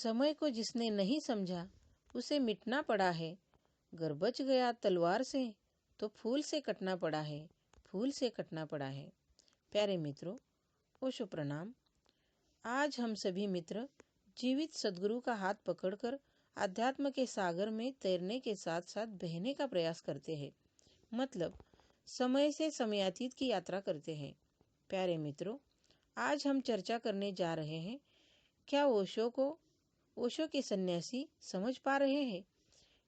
समय को जिसने नहीं समझा उसे मिटना पड़ा है। गर बच गया तलवार से तो फूल से कटना पड़ा है, फूल से कटना पड़ा है। प्यारे मित्रों, ओशो प्रणाम। आज हम सभी मित्र जीवित सदगुरु का हाथ पकड़कर अध्यात्म के सागर में तैरने के साथ साथ बहने का प्रयास करते हैं, मतलब समय से समयातीत की यात्रा करते हैं। प्यारे मित्रों, आज हम चर्चा करने जा रहे हैं, क्या ओशो के सन्यासी समझ पा रहे हैं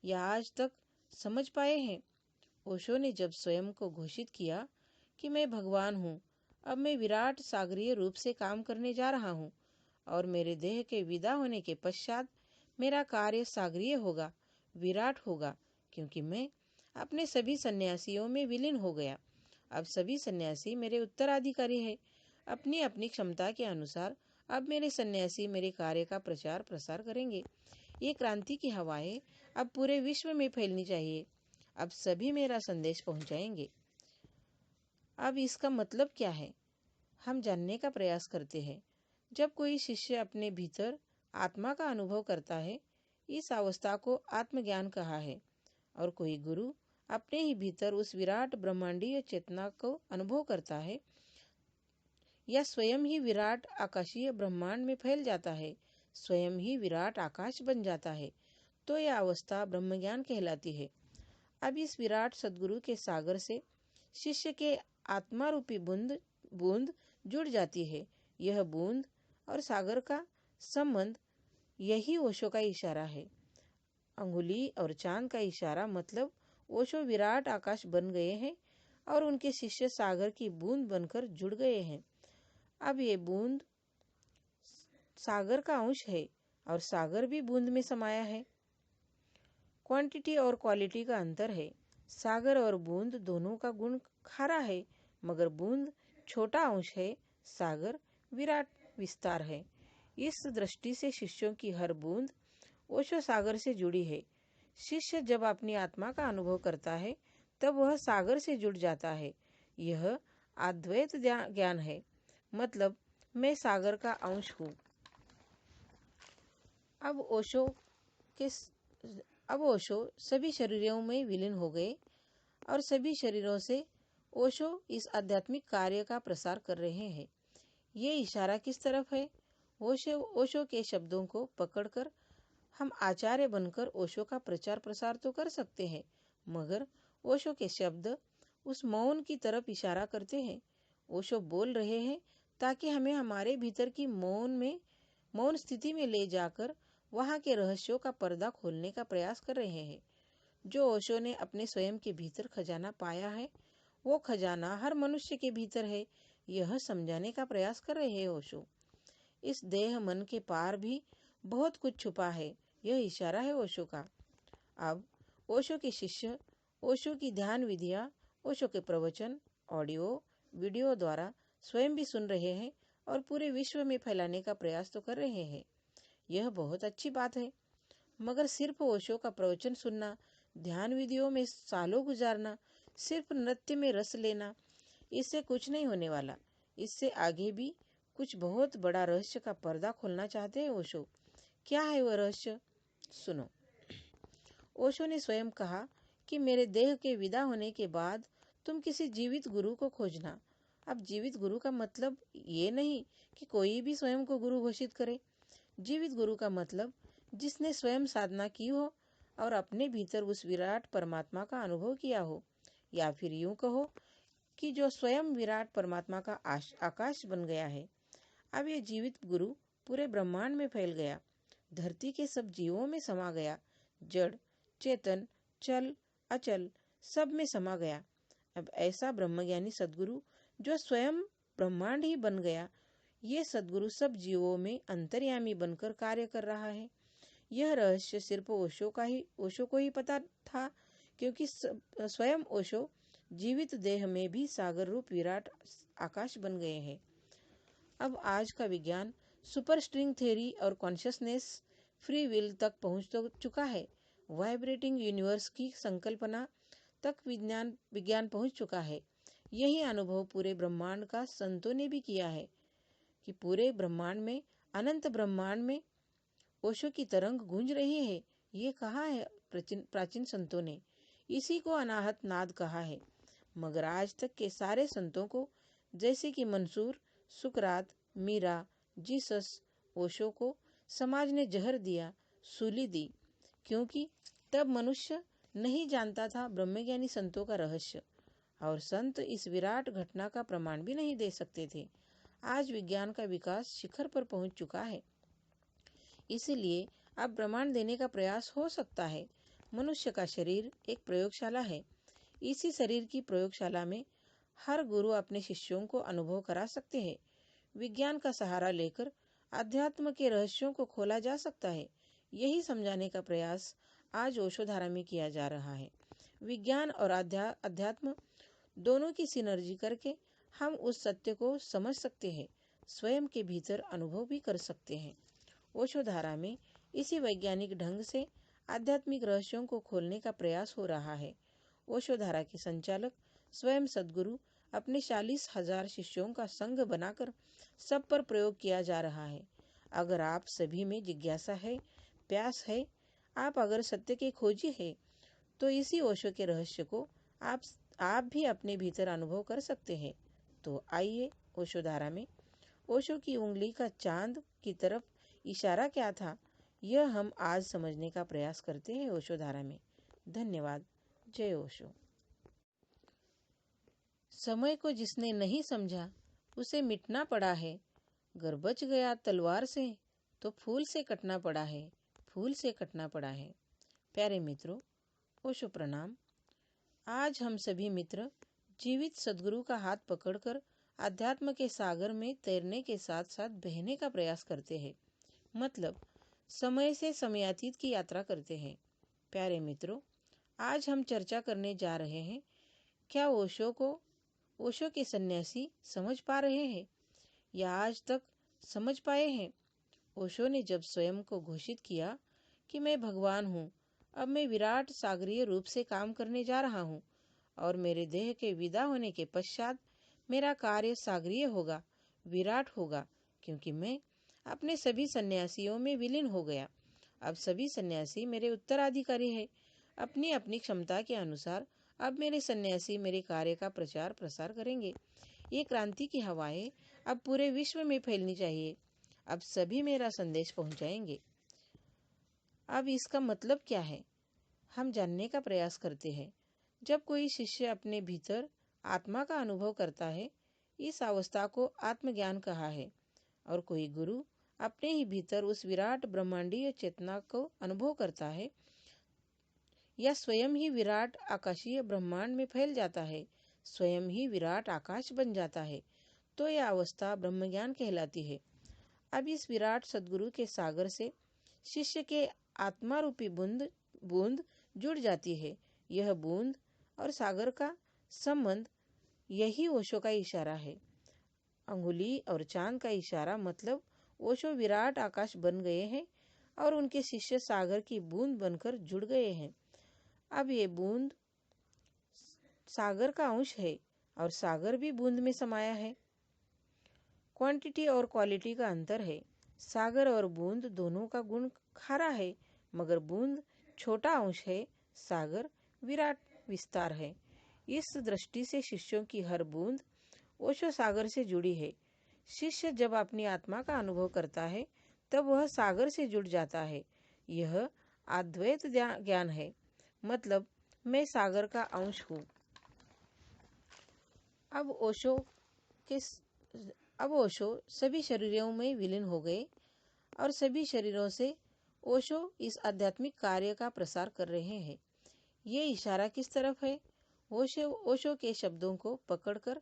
या आज तक समझ पाए हैं? ओशो ने जब स्वयं को घोषित किया कि मैं भगवान हूँ, अब मैं विराट सागरीय रूप से काम करने जा रहा हूँ और मेरे देह के विदा होने के पश्चात मेरा कार्य सागरीय होगा, विराट होगा, क्योंकि मैं अपने सभी सन्यासियों में विलीन हो गया। अब सभी सन्यासी मेरे उत्तराधिकारी हैं। अपनी अपनी क्षमता के अनुसार अब मेरे सन्यासी मेरे कार्य का प्रचार प्रसार करेंगे। ये क्रांति की हवाएं अब पूरे विश्व में फैलनी चाहिए। अब सभी मेरा संदेश पहुंचाएंगे। अब इसका मतलब क्या है, हम जानने का प्रयास करते हैं। जब कोई शिष्य अपने भीतर आत्मा का अनुभव करता है, इस अवस्था को आत्मज्ञान कहा है, और कोई गुरु अपने ही भीतर उस विराट ब्रह्मांडीय चेतना को अनुभव करता है या स्वयं ही विराट आकाशीय ब्रह्मांड में फैल जाता है, स्वयं ही विराट आकाश बन जाता है, तो यह अवस्था ब्रह्मज्ञान कहलाती है। अब इस विराट सदगुरु के सागर से शिष्य के आत्मा रूपी बूंद बूंद जुड़ जाती है। यह बूंद और सागर का संबंध, यही ओशो का इशारा है। अंगुली और चांद का इशारा, मतलब ओशो विराट आकाश बन गए हैं और उनके शिष्य सागर की बूंद बनकर जुड़ गए हैं। अब ये बूंद सागर का अंश है और सागर भी बूंद में समाया है। क्वांटिटी और क्वालिटी का अंतर है। सागर और बूंद दोनों का गुण खारा है, मगर बूंद छोटा अंश है, सागर विराट विस्तार है। इस दृष्टि से शिष्यों की हर बूंद ओशो सागर से जुड़ी है। शिष्य जब अपनी आत्मा का अनुभव करता है तब वह सागर से जुड़ जाता है। यह अद्वैत ज्ञान है, मतलब मैं सागर का अंश हूँ। अब ओशो सभी शरीरों में विलीन हो गए और सभी शरीरों से ओशो इस आध्यात्मिक कार्य का प्रसार कर रहे हैं। ये इशारा किस तरफ है? ओशो के शब्दों को पकड़कर हम आचार्य बनकर ओशो का प्रचार प्रसार तो कर सकते हैं, मगर ओशो के शब्द उस मौन की तरफ इशारा करते हैं। ओशो बोल रहे हैं ताकि हमें हमारे भीतर की मौन स्थिति में ले जाकर वहाँ के रहस्यों का पर्दा खोलने का प्रयास कर रहे हैं। जो ओशो ने अपने स्वयं के भीतर खजाना पाया है, वो खजाना हर मनुष्य के भीतर है, यह समझाने का प्रयास कर रहे हैं ओशो। इस देह मन के पार भी बहुत कुछ छुपा है, यह इशारा है ओशो का। अब ओशो के शिष्य ओशो की ध्यान विधियाँ, ओशो के प्रवचन ऑडियो वीडियो द्वारा स्वयं भी सुन रहे हैं और पूरे विश्व में फैलाने का प्रयास तो कर रहे हैं। यह बहुत अच्छी बात है, मगर सिर्फ ओशो का प्रवचन सुनना, ध्यान विधियों में सालों गुजारना, सिर्फ नृत्य में रस लेना, इससे कुछ नहीं होने वाला। इससे आगे भी कुछ बहुत बड़ा रहस्य का पर्दा खोलना चाहते हैं ओशो। क्या है वह रहस्य? सुनो। ओशो ने स्वयं कहा कि मेरे देह के विदा होने के बाद तुम किसी जीवित गुरु को खोजना। अब जीवित गुरु का मतलब ये नहीं कि कोई भी स्वयं को गुरु घोषित करे। जीवित गुरु का मतलब जिसने स्वयं साधना की हो और अपने भीतर उस विराट परमात्मा का अनुभव किया हो, या फिर यूं कहो कि जो स्वयं विराट परमात्मा का आकाश बन गया है। अब ये जीवित गुरु पूरे ब्रह्मांड में फैल गया, धरती के सब जीवों में समा गया, जड़ चेतन चल अचल सब में समा गया। अब ऐसा ब्रह्मज्ञानी सदगुरु जो स्वयं ब्रह्मांड ही बन गया, ये सदगुरु सब जीवों में अंतर्यामी बनकर कार्य कर रहा है। यह रहस्य सिर्फ ओशो को ही पता था, क्योंकि स्वयं ओशो जीवित देह में भी सागर रूप विराट आकाश बन गए हैं। अब आज का विज्ञान सुपर स्ट्रिंग थ्योरी और कॉन्शियसनेस फ्री विल तक पहुंच तो चुका है। वाइब्रेटिंग यूनिवर्स की संकल्पना तक विज्ञान पहुंच चुका है। यही अनुभव पूरे ब्रह्मांड का संतों ने भी किया है कि पूरे ब्रह्मांड में, अनंत ब्रह्मांड में ओशो की तरंग गूंज रही है, ये कहा है प्राचीन संतों ने। इसी को अनाहत नाद कहा है। मगर आज तक के सारे संतों को, जैसे कि मंसूर, सुकरात, मीरा, जीसस, ओशो को समाज ने जहर दिया, सूली दी, क्योंकि तब मनुष्य नहीं जानता था ब्रह्मज्ञानी संतों का रहस्य, और संत इस विराट घटना का प्रमाण भी नहीं दे सकते थे। आज विज्ञान का विकास शिखर पर पहुंच चुका है, इसलिए अब प्रमाण देने का प्रयास हो सकता है। मनुष्य का शरीर एक प्रयोगशाला है। इसी शरीर की प्रयोगशाला में हर गुरु अपने शिष्यों को अनुभव करा सकते हैं। विज्ञान का सहारा लेकर अध्यात्म के रहस्यों को खोला जा सकता है। यही समझाने का प्रयास आज ओशोधारा में किया जा रहा है। विज्ञान और अध्यात्म दोनों की सिनर्जी करके हम उस सत्य को समझ सकते हैं, स्वयं के भीतर अनुभव भी कर सकते हैं। ओशोधारा में इसी वैज्ञानिक ढंग से आध्यात्मिक रहस्यों को खोलने का प्रयास हो रहा है। ओशोधारा के संचालक स्वयं सद्गुरु अपने 40,000 शिष्यों का संघ बनाकर सब पर प्रयोग किया जा रहा है। अगर आप सभी में जिज्ञासा है, प्यास है, आप अगर सत्य के खोजी है, तो इसी ओशो के रहस्य को आप भी अपने भीतर अनुभव कर सकते हैं। तो आइए ओशोधारा में ओशो की उंगली का चांद की तरफ इशारा क्या था, यह हम आज समझने का प्रयास करते हैं ओशोधारा में। धन्यवाद। जय ओशो। समय को जिसने नहीं समझा उसे मिटना पड़ा है। गर बच गया तलवार से तो फूल से कटना पड़ा है, फूल से कटना पड़ा है। प्यारे मित्रों, ओशो प्रणाम। आज हम सभी मित्र जीवित सद्गुरु का हाथ पकड़कर अध्यात्म के सागर में तैरने के साथ साथ बहने का प्रयास करते हैं, मतलब समय से समयातीत की यात्रा करते हैं। प्यारे मित्रों, आज हम चर्चा करने जा रहे हैं, क्या ओशो के सन्यासी समझ पा रहे हैं या आज तक समझ पाए हैं? ओशो ने जब स्वयं को घोषित किया कि मैं भगवान हूँ, अब मैं विराट सागरीय रूप से काम करने जा रहा हूँ और मेरे देह के विदा होने के पश्चात मेरा कार्य सागरीय होगा, विराट होगा, क्योंकि मैं अपने सभी सन्यासियों में विलीन हो गया। अब सभी सन्यासी मेरे उत्तराधिकारी हैं। अपनी अपनी क्षमता के अनुसार अब मेरे सन्यासी मेरे कार्य का प्रचार प्रसार करेंगे। ये क्रांति की हवाएं अब पूरे विश्व में फैलनी चाहिए। अब सभी मेरा संदेश पहुंचाएंगे। अब इसका मतलब क्या है, हम जानने का प्रयास करते हैं। जब कोई शिष्य अपने भीतर आत्मा का अनुभव करता है, इस अवस्था को आत्मज्ञान कहा है, और कोई गुरु अपने ही भीतर उस विराट ब्रह्मांडीय चेतना को अनुभव करता है या स्वयं ही विराट आकाशीय ब्रह्मांड में फैल जाता है, स्वयं ही विराट आकाश बन जाता है, तो यह अवस्था ब्रह्मज्ञान कहलाती है। अब इस विराट सद्गुरु के सागर से शिष्य के आत्मा रूपी बूंद जुड़ जाती है। यह बूंद और सागर का संबंध, यही ओशो का इशारा है। अंगुली और चांद का इशारा मतलब ओशो विराट आकाश बन गए हैं और उनके शिष्य सागर की बूंद बनकर जुड़ गए हैं। अब ये बूंद सागर का अंश है और सागर भी बूंद में समाया है। क्वांटिटी और क्वालिटी का अंतर है। सागर और बूंद दोनों का गुण खारा है, मगर बूंद छोटा अंश है, सागर विराट विस्तार है। इस दृष्टि से शिष्यों की हर बूंद ओशो सागर से जुड़ी है। शिष्य जब अपनी आत्मा का अनुभव करता है तब वह सागर से जुड़ जाता है। यह अद्वैत ज्ञान है, मतलब मैं सागर का अंश हूँ। अब ओशो सभी शरीरों में विलीन हो गए और सभी शरीरों से ओशो इस आध्यात्मिक कार्य का प्रसार कर रहे हैं। ये इशारा किस तरफ है? ओशो के शब्दों को पकड़कर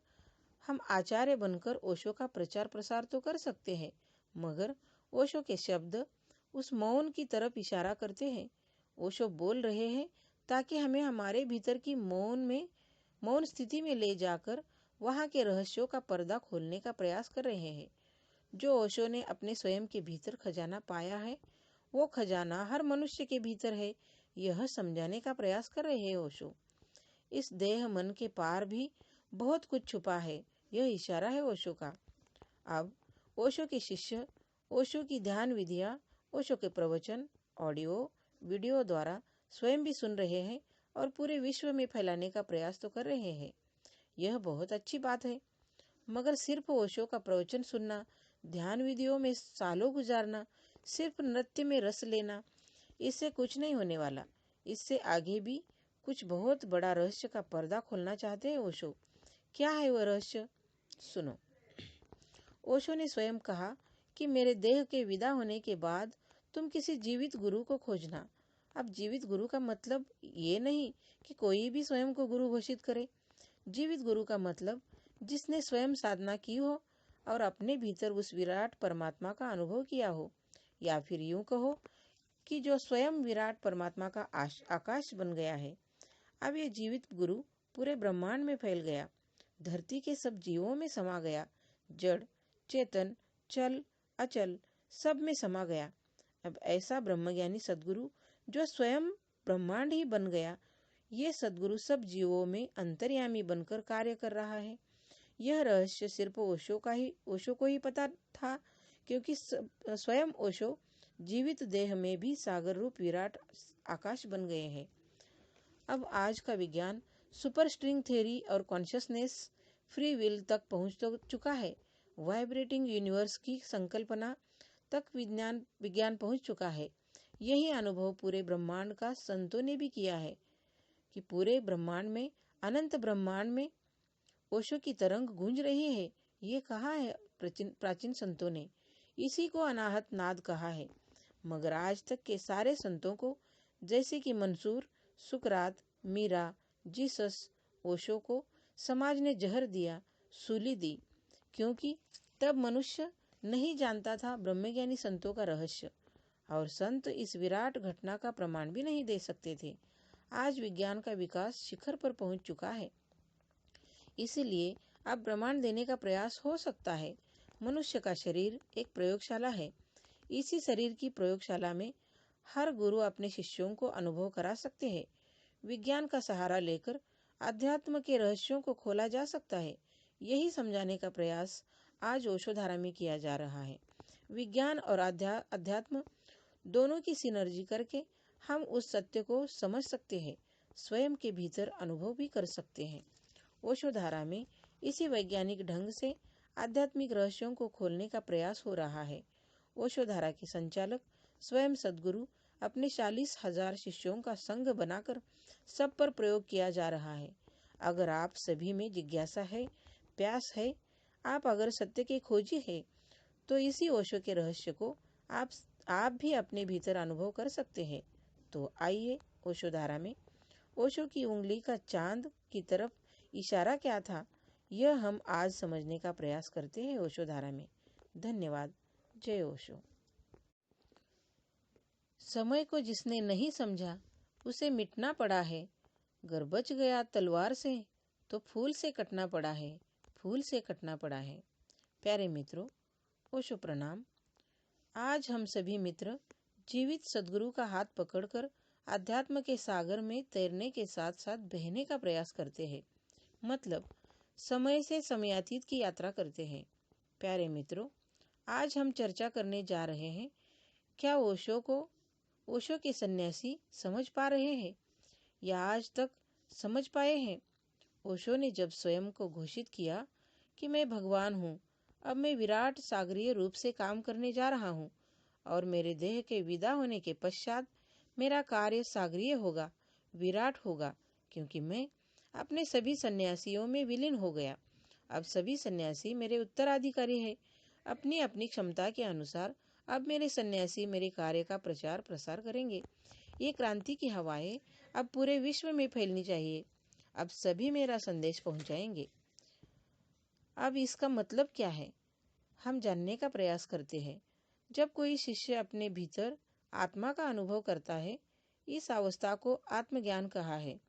हम आचार्य बनकर ओशो का प्रचार प्रसार तो कर सकते हैं, मगर ओशो के शब्द उस मौन की तरफ इशारा करते हैं। ओशो बोल रहे हैं ताकि हमें हमारे भीतर की मौन स्थिति में ले जाकर वहाँ के रहस्यों का पर्दा खोलने का प्रयास कर रहे हैं। जो ओशो ने अपने स्वयं के भीतर खजाना पाया है, वो खजाना हर मनुष्य के भीतर है, यह समझाने का प्रयास कर रहे हैं ओशो। इस देह मन के पार भी बहुत कुछ छुपा है, यह इशारा है ओशो का। अब ओशो के शिष्य ओशो की ध्यान विधियां ओशो के प्रवचन ऑडियो वीडियो द्वारा स्वयं भी सुन रहे हैं और पूरे विश्व में फैलाने का प्रयास तो कर रहे हैं। यह बहुत अच्छी बात है, मगर सिर्फ ओशो का प्रवचन सुनना, ध्यान विधियों में सालों गुजारना, सिर्फ नृत्य में रस लेना, इससे कुछ नहीं होने वाला। इससे आगे भी कुछ बहुत बड़ा रहस्य का पर्दा खोलना चाहते हैं ओशो। क्या है वह रहस्य? सुनो। ओशो ने स्वयं कहा कि मेरे देह के विदा होने के बाद तुम किसी जीवित गुरु को खोजना। अब जीवित गुरु का मतलब ये नहीं कि कोई भी स्वयं को गुरु घोषित करे। जीवित गुरु का मतलब जिसने स्वयं साधना की हो और अपने भीतर उस विराट परमात्मा का अनुभव किया हो, या फिर यूं कहो कि जो स्वयं विराट परमात्मा का आकाश बन गया है। अब ये जीवित गुरु पूरे ब्रह्मांड में फैल गया, धरती के सब जीवों में समा गया, जड़ चेतन चल अचल सब में समा गया। अब ऐसा ब्रह्मज्ञानी सद्गुरु जो स्वयं ब्रह्मांड ही बन गया, ये सद्गुरु सब जीवों में अंतर्यामी बनकर कार्य कर रहा है। यह रहस्य सिर्फ ओशो को ही पता था, क्योंकि स्वयं ओशो जीवित देह में भी सागर रूप विराट आकाश बन गए हैं। अब आज का विज्ञान सुपर स्ट्रिंग थ्योरी और कॉन्शियसनेस फ्री विल तक पहुंच तो चुका है। वाइब्रेटिंग यूनिवर्स की संकल्पना तक विज्ञान पहुंच चुका है। यही अनुभव पूरे ब्रह्मांड का संतों ने भी किया है कि पूरे ब्रह्मांड में, अनंत ब्रह्मांड में ओशो की तरंग गूंज रही है। ये कहा है प्राचीन संतों ने। इसी को अनाहत नाद कहा है। मगर आज तक के सारे संतों को, जैसे कि मंसूर, सुकरात, मीरा, जीसस, ओशो को समाज ने जहर दिया, सूली दी, क्योंकि तब मनुष्य नहीं जानता था ब्रह्मज्ञानी संतों का रहस्य, और संत इस विराट घटना का प्रमाण भी नहीं दे सकते थे। आज विज्ञान का विकास शिखर पर पहुंच चुका है, इसलिए अब प्रमाण देने का प्रयास हो सकता है। मनुष्य का शरीर एक प्रयोगशाला है। इसी शरीर की प्रयोगशाला में हर गुरु अपने शिष्यों को अनुभव करा सकते हैं। विज्ञान का सहारा लेकर अध्यात्म के रहस्यों को खोला जा सकता है। यही समझाने का प्रयास आज ओशोधारा में किया जा रहा है। विज्ञान और अध्यात्म दोनों की सिनर्जी करके हम उस सत्य को समझ सकते हैं, स्वयं के भीतर अनुभव भी कर सकते हैं। ओशोधारा में इसी वैज्ञानिक ढंग से आध्यात्मिक रहस्यों को खोलने का प्रयास हो रहा है। ओशोधारा के संचालक स्वयं सद्गुरु अपने 40,000 शिष्यों का संघ बनाकर सब पर प्रयोग किया जा रहा है। अगर आप सभी में जिज्ञासा है, प्यास है, आप अगर सत्य के खोजी है, तो इसी ओशो के रहस्य को आप भी अपने भीतर अनुभव कर सकते हैं। तो आइए ओशोधारा में ओशो की उंगली का चांद की तरफ इशारा क्या था, यह हम आज समझने का प्रयास करते हैं ओशोधारा में। धन्यवाद। जय ओशो। समय को जिसने नहीं समझा उसे मिटना पड़ा है। गर बच गया तलवार से तो फूल से कटना पड़ा है, फूल से कटना पड़ा है। प्यारे मित्रों, ओशो प्रणाम। आज हम सभी मित्र जीवित सद्गुरु का हाथ पकड़कर अध्यात्म के सागर में तैरने के साथ साथ बहने का प्रयास करते हैं, मतलब समय से समयातीत की यात्रा करते हैं। प्यारे मित्रों, आज हम चर्चा करने जा रहे हैं, क्या ओशो के सन्यासी समझ पा रहे हैं या आज तक समझ पाए हैं? ओशो ने जब स्वयं को घोषित किया कि मैं भगवान हूँ, अब मैं विराट सागरीय रूप से काम करने जा रहा हूँ और मेरे देह के विदा होने के पश्चात मेरा कार्य सागरीय होगा, विराट होगा, क्योंकि मैं अपने सभी सन्यासियों में विलीन हो गया। अब सभी सन्यासी मेरे उत्तराधिकारी हैं। अपनी अपनी क्षमता के अनुसार अब मेरे सन्यासी मेरे कार्य का प्रचार प्रसार करेंगे। ये क्रांति की हवाएं अब पूरे विश्व में फैलनी चाहिए। अब सभी मेरा संदेश पहुंचाएंगे। अब इसका मतलब क्या है, हम जानने का प्रयास करते हैं। जब कोई शिष्य अपने भीतर आत्मा का अनुभव करता है, इस अवस्था को आत्मज्ञान कहा है,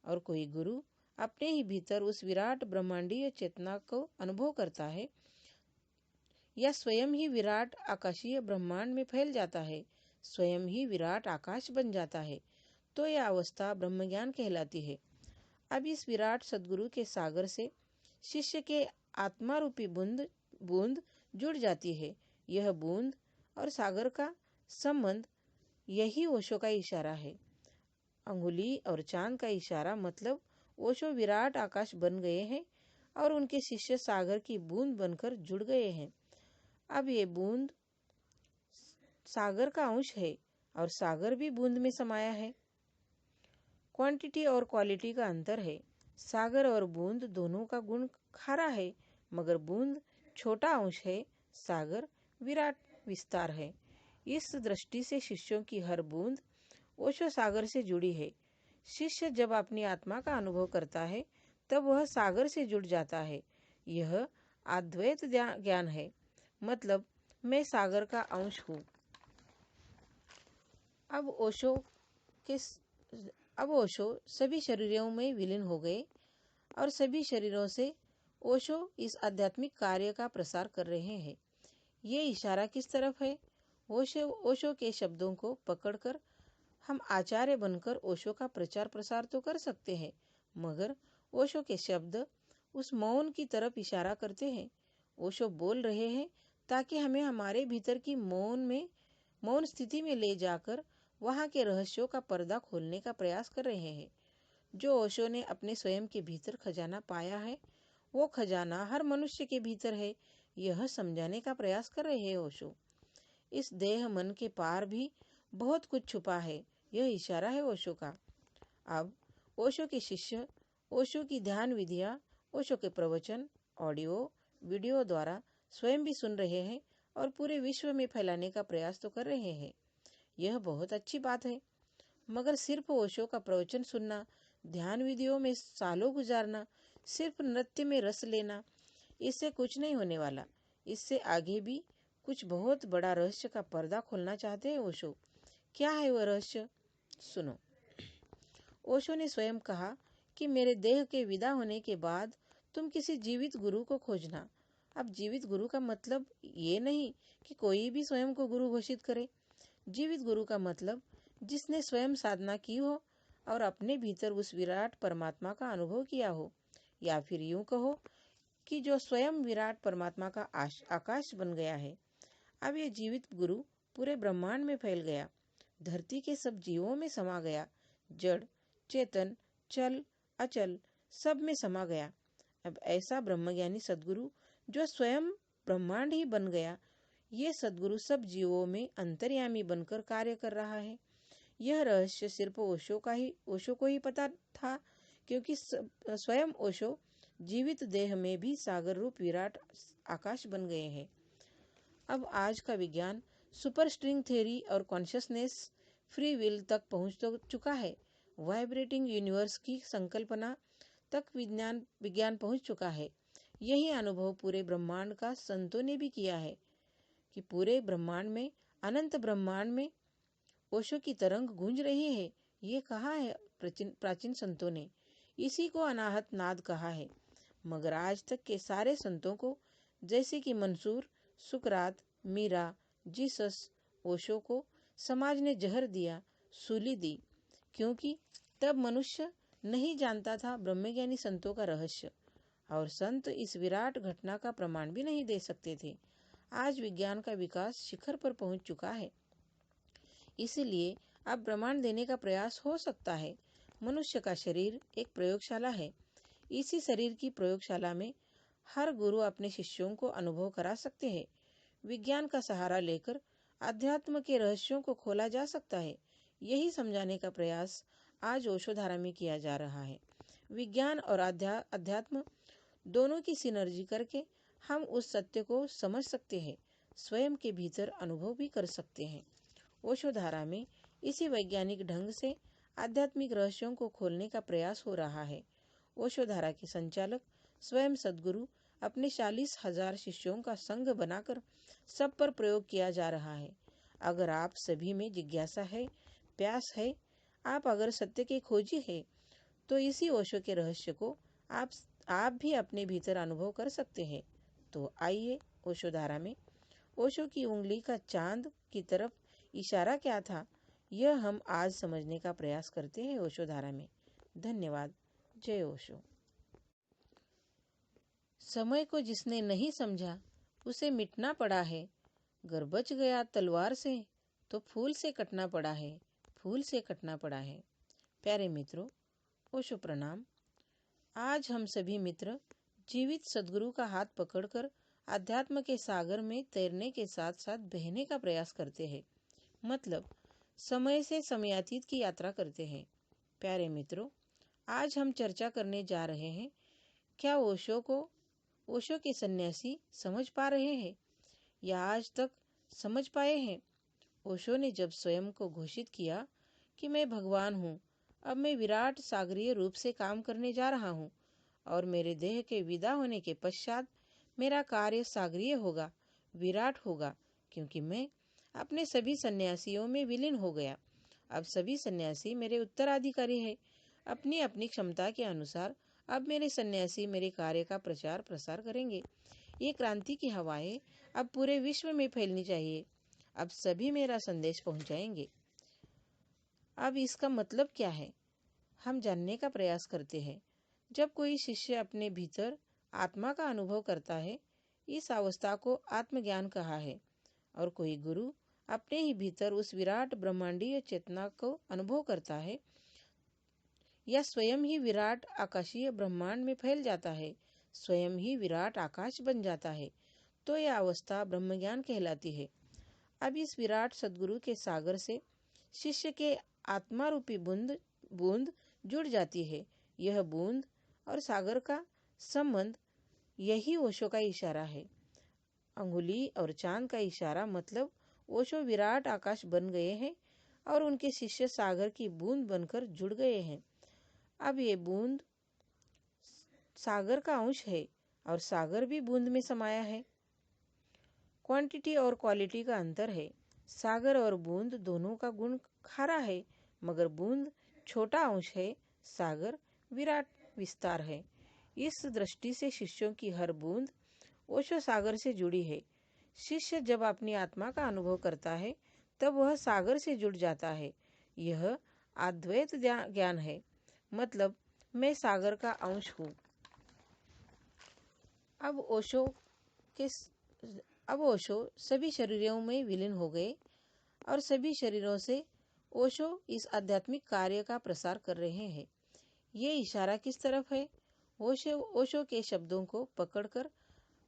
और कोई गुरु अपने ही भीतर उस विराट ब्रह्मांडीय चेतना को अनुभव करता है या स्वयं ही विराट आकाशीय ब्रह्मांड में फैल जाता है, स्वयं ही विराट आकाश बन जाता है, तो यह अवस्था ब्रह्मज्ञान कहलाती है। अब इस विराट सद्गुरु के सागर से शिष्य के आत्मा रूपी बूंद जुड़ जाती है। यह बूंद और सागर का संबंध यही ओशो का इशारा है। अंगुली और चांद का इशारा मतलब ओशो विराट आकाश बन गए हैं और उनके शिष्य सागर की बूंद बनकर जुड़ गए हैं। अब ये बूंद सागर का अंश है और सागर भी बूंद में समाया है। क्वांटिटी और क्वालिटी का अंतर है। सागर और बूंद दोनों का गुण खारा है, मगर बूंद छोटा अंश है, सागर विराट विस्तार है। इस दृष्टि से शिष्यों की हर बूंद ओशो सागर से जुड़ी है। शिष्य जब अपनी आत्मा का अनुभव करता है तब वह सागर से जुड़ जाता है। यह अद्वैत ज्ञान है, मतलब मैं सागर का अंश हूँ। अब ओशो सभी शरीरों में विलीन हो गए और सभी शरीरों से ओशो इस आध्यात्मिक कार्य का प्रसार कर रहे हैं। ये इशारा किस तरफ है? ओशो के शब्दों को पकड़कर हम आचार्य बनकर ओशो का प्रचार प्रसार तो कर सकते हैं, मगर ओशो के शब्द उस मौन की तरफ इशारा करते हैं। ओशो बोल रहे हैं ताकि हमें हमारे भीतर की मौन स्थिति में ले जाकर वहाँ के रहस्यों का पर्दा खोलने का प्रयास कर रहे हैं। जो ओशो ने अपने स्वयं के भीतर खजाना पाया है, वो खजाना हर मनुष्य के भीतर है, यह समझाने का प्रयास कर रहे हैं ओशो। इस देह मन के पार भी बहुत कुछ छुपा है, यह इशारा है ओशो का। अब ओशो के शिष्य ओशो की ध्यान विधियाँ, ओशो के प्रवचन ऑडियो वीडियो द्वारा स्वयं भी सुन रहे हैं और पूरे विश्व में फैलाने का प्रयास तो कर रहे हैं। यह बहुत अच्छी बात है, मगर सिर्फ ओशो का प्रवचन सुनना, ध्यान विधियों में सालों गुजारना, सिर्फ नृत्य में रस लेना, इससे कुछ नहीं होने वाला। इससे आगे भी कुछ बहुत बड़ा रहस्य का पर्दा खोलना चाहते हैं ओशो। क्या है वह रहस्य? सुनो। ओशो ने स्वयं कहा कि मेरे देह के विदा होने के बाद तुम किसी जीवित गुरु को खोजना। अब जीवित गुरु का मतलब ये नहीं कि कोई भी स्वयं को गुरु घोषित करे। जीवित गुरु का मतलब जिसने स्वयं साधना की हो और अपने भीतर उस विराट परमात्मा का अनुभव किया हो, या फिर यूं कहो कि जो स्वयं विराट परमात्मा का आकाश बन गया है। अब ये जीवित गुरु पूरे ब्रह्मांड में फैल गया, धरती के सब जीवों में समा गया, जड़ चेतन चल अचल सब में समा गया। अब ऐसा ब्रह्मज्ञानी सद्गुरु जो स्वयं ब्रह्मांड ही बन गया, ये सद्गुरु सब जीवों में अंतर्यामी बनकर कार्य कर रहा है। यह रहस्य सिर्फ ओशो को ही पता था, क्योंकि स्वयं ओशो जीवित देह में भी सागर रूप विराट आकाश बन गए हैं। अब आज का विज्ञान सुपर स्ट्रिंग थ्योरी और कॉन्शियसनेस फ्री विल तक पहुंच तो चुका है। वाइब्रेटिंग यूनिवर्स की संकल्पना तक विज्ञान पहुंच चुका है। यही अनुभव पूरे ब्रह्मांड का संतों ने भी किया है कि पूरे ब्रह्मांड में, अनंत ब्रह्मांड में ओशो की तरंग गूंज रही है। ये कहा है प्राचीन संतों ने, इसी को अनाहत नाद कहा है। मगर आज तक के सारे संतों को, जैसे कि मंसूर, सुकरात, मीरा, जीसस, ओशो को समाज ने जहर दिया, सूली दी, क्योंकि तब मनुष्य नहीं जानता था ब्रह्मज्ञानी संतों का रहस्य, और संत इस विराट घटना का प्रमाण भी नहीं दे सकते थे। आज विज्ञान का विकास शिखर पर पहुंच चुका है, इसलिए अब प्रमाण देने का प्रयास हो सकता है। मनुष्य का शरीर एक प्रयोगशाला है। इसी शरीर की प्रयोगशाला में हर गुरु अपने शिष्यों को अनुभव करा सकते हैं। विज्ञान का सहारा लेकर अध्यात्म के रहस्यों को खोला जा सकता है। यही समझाने का प्रयास आज ओशोधारा में किया जा रहा है। विज्ञान और अध्यात्म दोनों की सिनर्जी करके हम उस सत्य को समझ सकते हैं, स्वयं के भीतर अनुभव भी कर सकते हैं। ओशोधारा में इसी वैज्ञानिक ढंग से आध्यात्मिक रहस्यों को खोलने का प्रयास हो रहा है। ओशोधारा के संचालक स्वयं सद्गुरु अपने 40,000 शिष्यों का संघ बनाकर सब पर प्रयोग किया जा रहा है। अगर आप सभी में जिज्ञासा है, प्यास है, आप अगर सत्य के खोजी है, तो इसी ओशो के रहस्य को आप भी अपने भीतर अनुभव कर सकते हैं। तो आइए ओशोधारा में ओशो की उंगली का चांद की तरफ इशारा क्या था, यह हम आज समझने का प्रयास करते हैं ओशोधारा में। धन्यवाद। जय ओशो। समय को जिसने नहीं समझा उसे मिटना पड़ा है। गर बच गया तलवार से तो फूल से कटना पड़ा है, फूल से कटना पड़ा है। प्यारे मित्रों, ओशो प्रणाम। आज हम सभी मित्र जीवित सद्गुरु का हाथ पकड़कर अध्यात्म के सागर में तैरने के साथ साथ बहने का प्रयास करते हैं, मतलब समय से समयातीत की यात्रा करते हैं। प्यारे मित्रों, आज हम चर्चा करने जा रहे हैं, क्या ओशो के सन्यासी समझ पा रहे हैं या आज तक समझ पाए हैं? ओशो ने जब स्वयं को घोषित किया कि मैं भगवान हूँ, अब मैं विराट सागरीय रूप से काम करने जा रहा हूँ और मेरे देह के विदा होने के पश्चात मेरा कार्य सागरीय होगा, विराट होगा, क्योंकि मैं अपने सभी सन्यासियों में विलीन हो गया। अब सभी सन्यासी मेरे उत्तराधिकारी हैं। अपनी अपनी क्षमता के अनुसार अब मेरे सन्यासी मेरे कार्य का प्रचार प्रसार करेंगे। ये क्रांति की हवाएं अब पूरे विश्व में फैलनी चाहिए। अब सभी मेरा संदेश पहुंचाएंगे। अब इसका मतलब क्या है, हम जानने का प्रयास करते हैं। जब कोई शिष्य अपने भीतर आत्मा का अनुभव करता है, इस अवस्था को आत्मज्ञान कहा है, और कोई गुरु अपने ही भीतर उस विराट ब्रह्मांडीय चेतना को अनुभव करता है या स्वयं ही विराट आकाशीय ब्रह्मांड में फैल जाता है, स्वयं ही विराट आकाश बन जाता है, तो यह अवस्था ब्रह्मज्ञान कहलाती है। अब इस विराट सद्गुरु के सागर से शिष्य के आत्मा रूपी बूंद बूंद जुड़ जाती है। यह बूंद और सागर का संबंध, यही ओशो का इशारा है। अंगुली और चांद का इशारा, मतलब ओशो विराट आकाश बन गए हैं और उनके शिष्य सागर की बूंद बनकर जुड़ गए हैं। अब ये बूंद सागर का अंश है और सागर भी बूंद में समाया है। क्वांटिटी और क्वालिटी का अंतर है। सागर और बूंद दोनों का गुण खारा है, मगर बूंद छोटा अंश है, सागर विराट विस्तार है। इस दृष्टि से शिष्यों की हर बूंद ओशो सागर से जुड़ी है। शिष्य जब अपनी आत्मा का अनुभव करता है तब वह सागर से जुड़ जाता है। यह अद्वैत ज्ञान है, मतलब मैं सागर का अंश हूँ। अब ओशो सभी शरीरों में विलीन हो गए और सभी शरीरों से ओशो इस आध्यात्मिक कार्य का प्रसार कर रहे हैं। ये इशारा किस तरफ है? ओशो के शब्दों को पकड़कर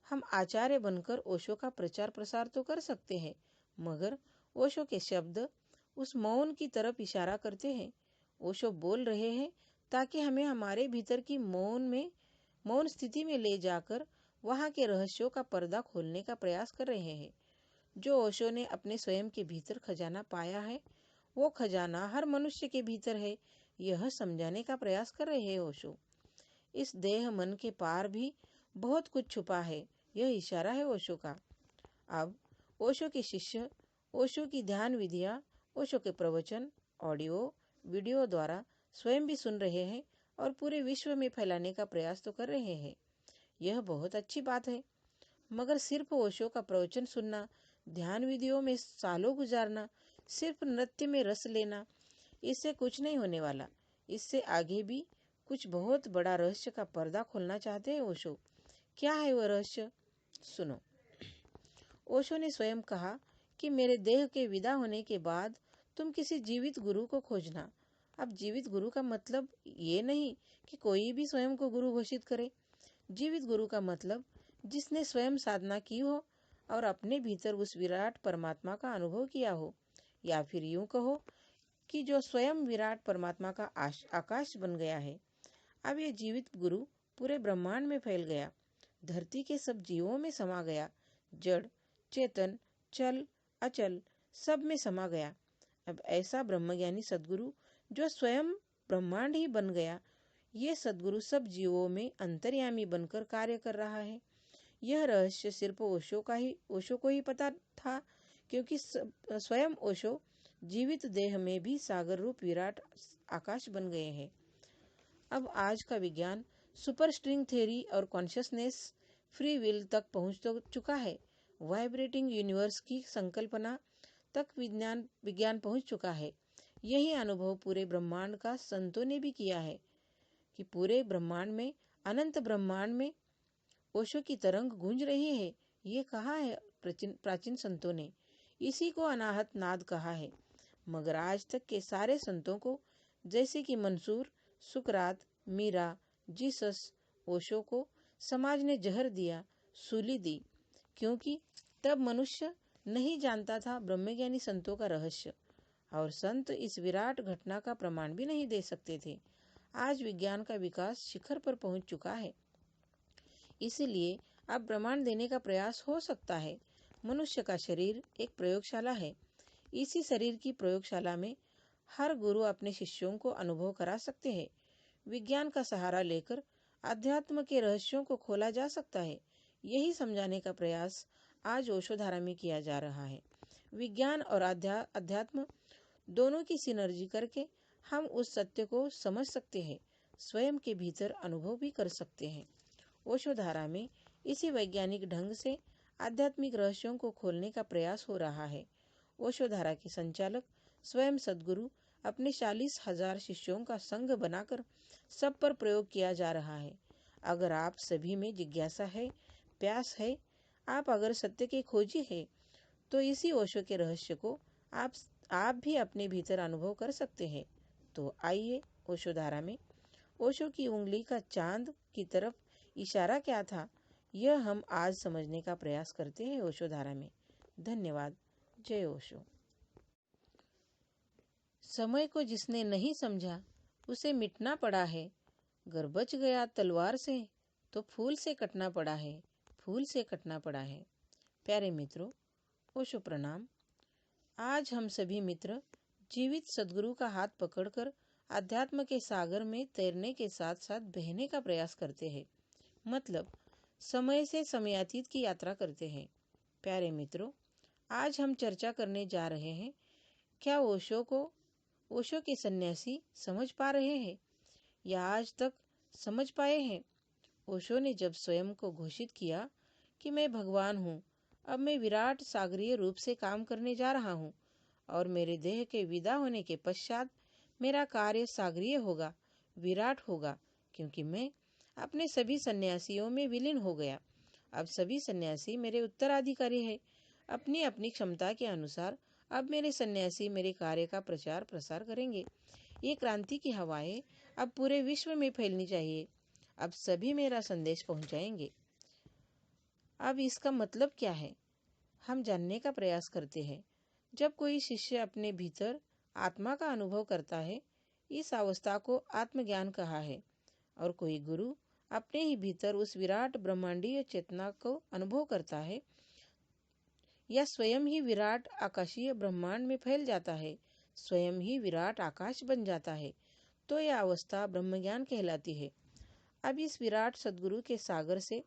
हम आचार्य बनकर ओशो का प्रचार प्रसार तो कर सकते हैं, मगर ओशो के शब्द उस मौन की तरफ इशारा करते हैं। ओशो बोल रहे हैं ताकि हमें हमारे भीतर की मौन स्थिति में ले जाकर वहाँ के रहस्यों का पर्दा खोलने का प्रयास कर रहे हैं। जो ओशो ने अपने स्वयं के भीतर खजाना पाया है, वो खजाना हर मनुष्य के भीतर है, यह समझाने का प्रयास कर रहे हैं ओशो। इस देह मन के पार भी बहुत कुछ छुपा है, यह इशारा है ओशो का। अब ओशो के शिष्य ओशो की ध्यान विधियाँ, ओशो के प्रवचन ऑडियो वीडियो द्वारा स्वयं भी सुन रहे हैं और पूरे विश्व में फैलाने का प्रयास तो कर रहे हैं। यह बहुत अच्छी बात है, मगर सिर्फ ओशो का प्रवचन सुनना, ध्यान विधियों में सालों गुजारना, सिर्फ नृत्य में रस लेना, इससे कुछ नहीं होने वाला। इससे आगे भी कुछ बहुत बड़ा रहस्य का पर्दा खोलना चाहते हैं ओशो। क्या है वह रहस्य? सुनो। ओशो ने स्वयं कहा कि मेरे देह के विदा होने के बाद तुम किसी जीवित गुरु को खोजना। अब जीवित गुरु का मतलब ये नहीं कि कोई भी स्वयं को गुरु घोषित करे। जीवित गुरु का मतलब जिसने स्वयं साधना की हो और अपने भीतर उस विराट परमात्मा का अनुभव किया हो, या फिर यूं कहो कि जो स्वयं विराट परमात्मा का आकाश बन गया है। अब ये जीवित गुरु पूरे ब्रह्मांड में फैल गया, धरती के सब जीवों में समा गया, जड़ चेतन चल अचल सब में समा गया। अब ऐसा ब्रह्मज्ञानी सद्गुरु जो स्वयं ब्रह्मांड ही बन गया, ये सद्गुरु सब जीवों में अंतर्यामी बनकर कार्य कर रहा है। यह रहस्य सिर्फ ओशो को ही पता था, क्योंकि स्वयं ओशो जीवित देह में भी सागर रूप विराट आकाश बन गए हैं। अब आज का विज्ञान सुपर स्ट्रिंग थ्योरी और कॉन्शियसनेस फ्री विल तक पहुंच तो चुका है। वाइब्रेटिंग यूनिवर्स की संकल्पना तक विज्ञान पहुंच चुका है। यही अनुभव पूरे ब्रह्मांड का संतों ने भी किया है कि पूरे ब्रह्मांड में, अनंत ब्रह्मांड में ओशो की तरंग गूंज रही है। ये कहा है प्राचीन संतों ने। इसी को अनाहत नाद कहा है। मगर आज तक के सारे संतों को, जैसे कि मंसूर, सुकरात, मीरा, जीसस, ओशो को समाज ने जहर दिया, सूली दी, क्योंकि तब मनुष्य नहीं जानता था ब्रह्मज्ञानी संतों का रहस्य, और संत इस विराट घटना का प्रमाण भी नहीं दे सकते थे। आज विज्ञान का विकास शिखर पर पहुंच चुका है, इसलिए अब प्रमाण देने का प्रयास हो सकता है। मनुष्य का शरीर एक प्रयोगशाला है। इसी शरीर की प्रयोगशाला में हर गुरु अपने शिष्यों को अनुभव करा सकते हैं। विज्ञान का सहारा लेकर अध्यात्म के रहस्यों को खोला जा सकता है। यही समझाने का प्रयास आज ओशोधारा में किया जा रहा है। विज्ञान और अध्यात्म दोनों की सिनर्जी करके हम उस सत्य को समझ सकते हैं, स्वयं के भीतर अनुभव भी कर सकते हैं। ओशोधारा में इसी वैज्ञानिक ढंग से आध्यात्मिक रहस्यों को खोलने का प्रयास हो रहा है। ओशोधारा के संचालक स्वयं सद्गुरु अपने 40,000 शिष्यों का संघ बनाकर सब पर प्रयोग किया जा रहा है। अगर आप सभी में जिज्ञासा है, प्यास है, आप अगर सत्य के खोजी है, तो इसी ओशो के रहस्य को आप भी अपने भीतर अनुभव कर सकते हैं। तो आइए ओशोधारा में ओशो की उंगली का चांद की तरफ इशारा क्या था, यह हम आज समझने का प्रयास करते हैं ओशोधारा में। धन्यवाद। जय ओशो। समय को जिसने नहीं समझा उसे मिटना पड़ा है। गर बच गया तलवार से तो फूल से कटना पड़ा है, फूल से कटना पड़ा है। प्यारे मित्रों, ओशो प्रणाम। आज हम सभी मित्र जीवित सद्गुरु का हाथ पकड़कर अध्यात्म के सागर में तैरने के साथ साथ बहने का प्रयास करते हैं, मतलब समय से समयातीत की यात्रा करते हैं। प्यारे मित्रों, आज हम चर्चा करने जा रहे हैं, क्या ओशो के सन्यासी समझ पा रहे हैं या आज तक समझ पाए हैं? ओशो ने जब स्वयं को घोषित किया कि मैं भगवान हूँ, अब मैं विराट सागरीय रूप से काम करने जा रहा हूँ और मेरे देह के विदा होने के पश्चात मेरा कार्य सागरीय होगा, विराट होगा, क्योंकि मैं अपने सभी सन्यासियों में विलीन हो गया। अब सभी सन्यासी मेरे उत्तराधिकारी हैं। अपनी अपनी क्षमता के अनुसार अब मेरे सन्यासी मेरे कार्य का प्रचार प्रसार करेंगे। ये क्रांति की हवाएं अब पूरे विश्व में फैलनी चाहिए। अब सभी मेरा संदेश पहुंचाएंगे। अब इसका मतलब क्या है, हम जानने का प्रयास करते हैं। जब कोई शिष्य अपने भीतर आत्मा का अनुभव करता है, इस अवस्था को आत्मज्ञान कहा है, और कोई गुरु अपने ही भीतर उस विराट ब्रह्मांडीय चेतना को अनुभव करता है या स्वयं ही विराट आकाशीय ब्रह्मांड में फैल जाता है, स्वयं ही विराट आकाश बन जाता है, तो यह अवस्था ब्रह्मज्ञान कहलाती है। अब इस विराट सद्गुरु के सागर से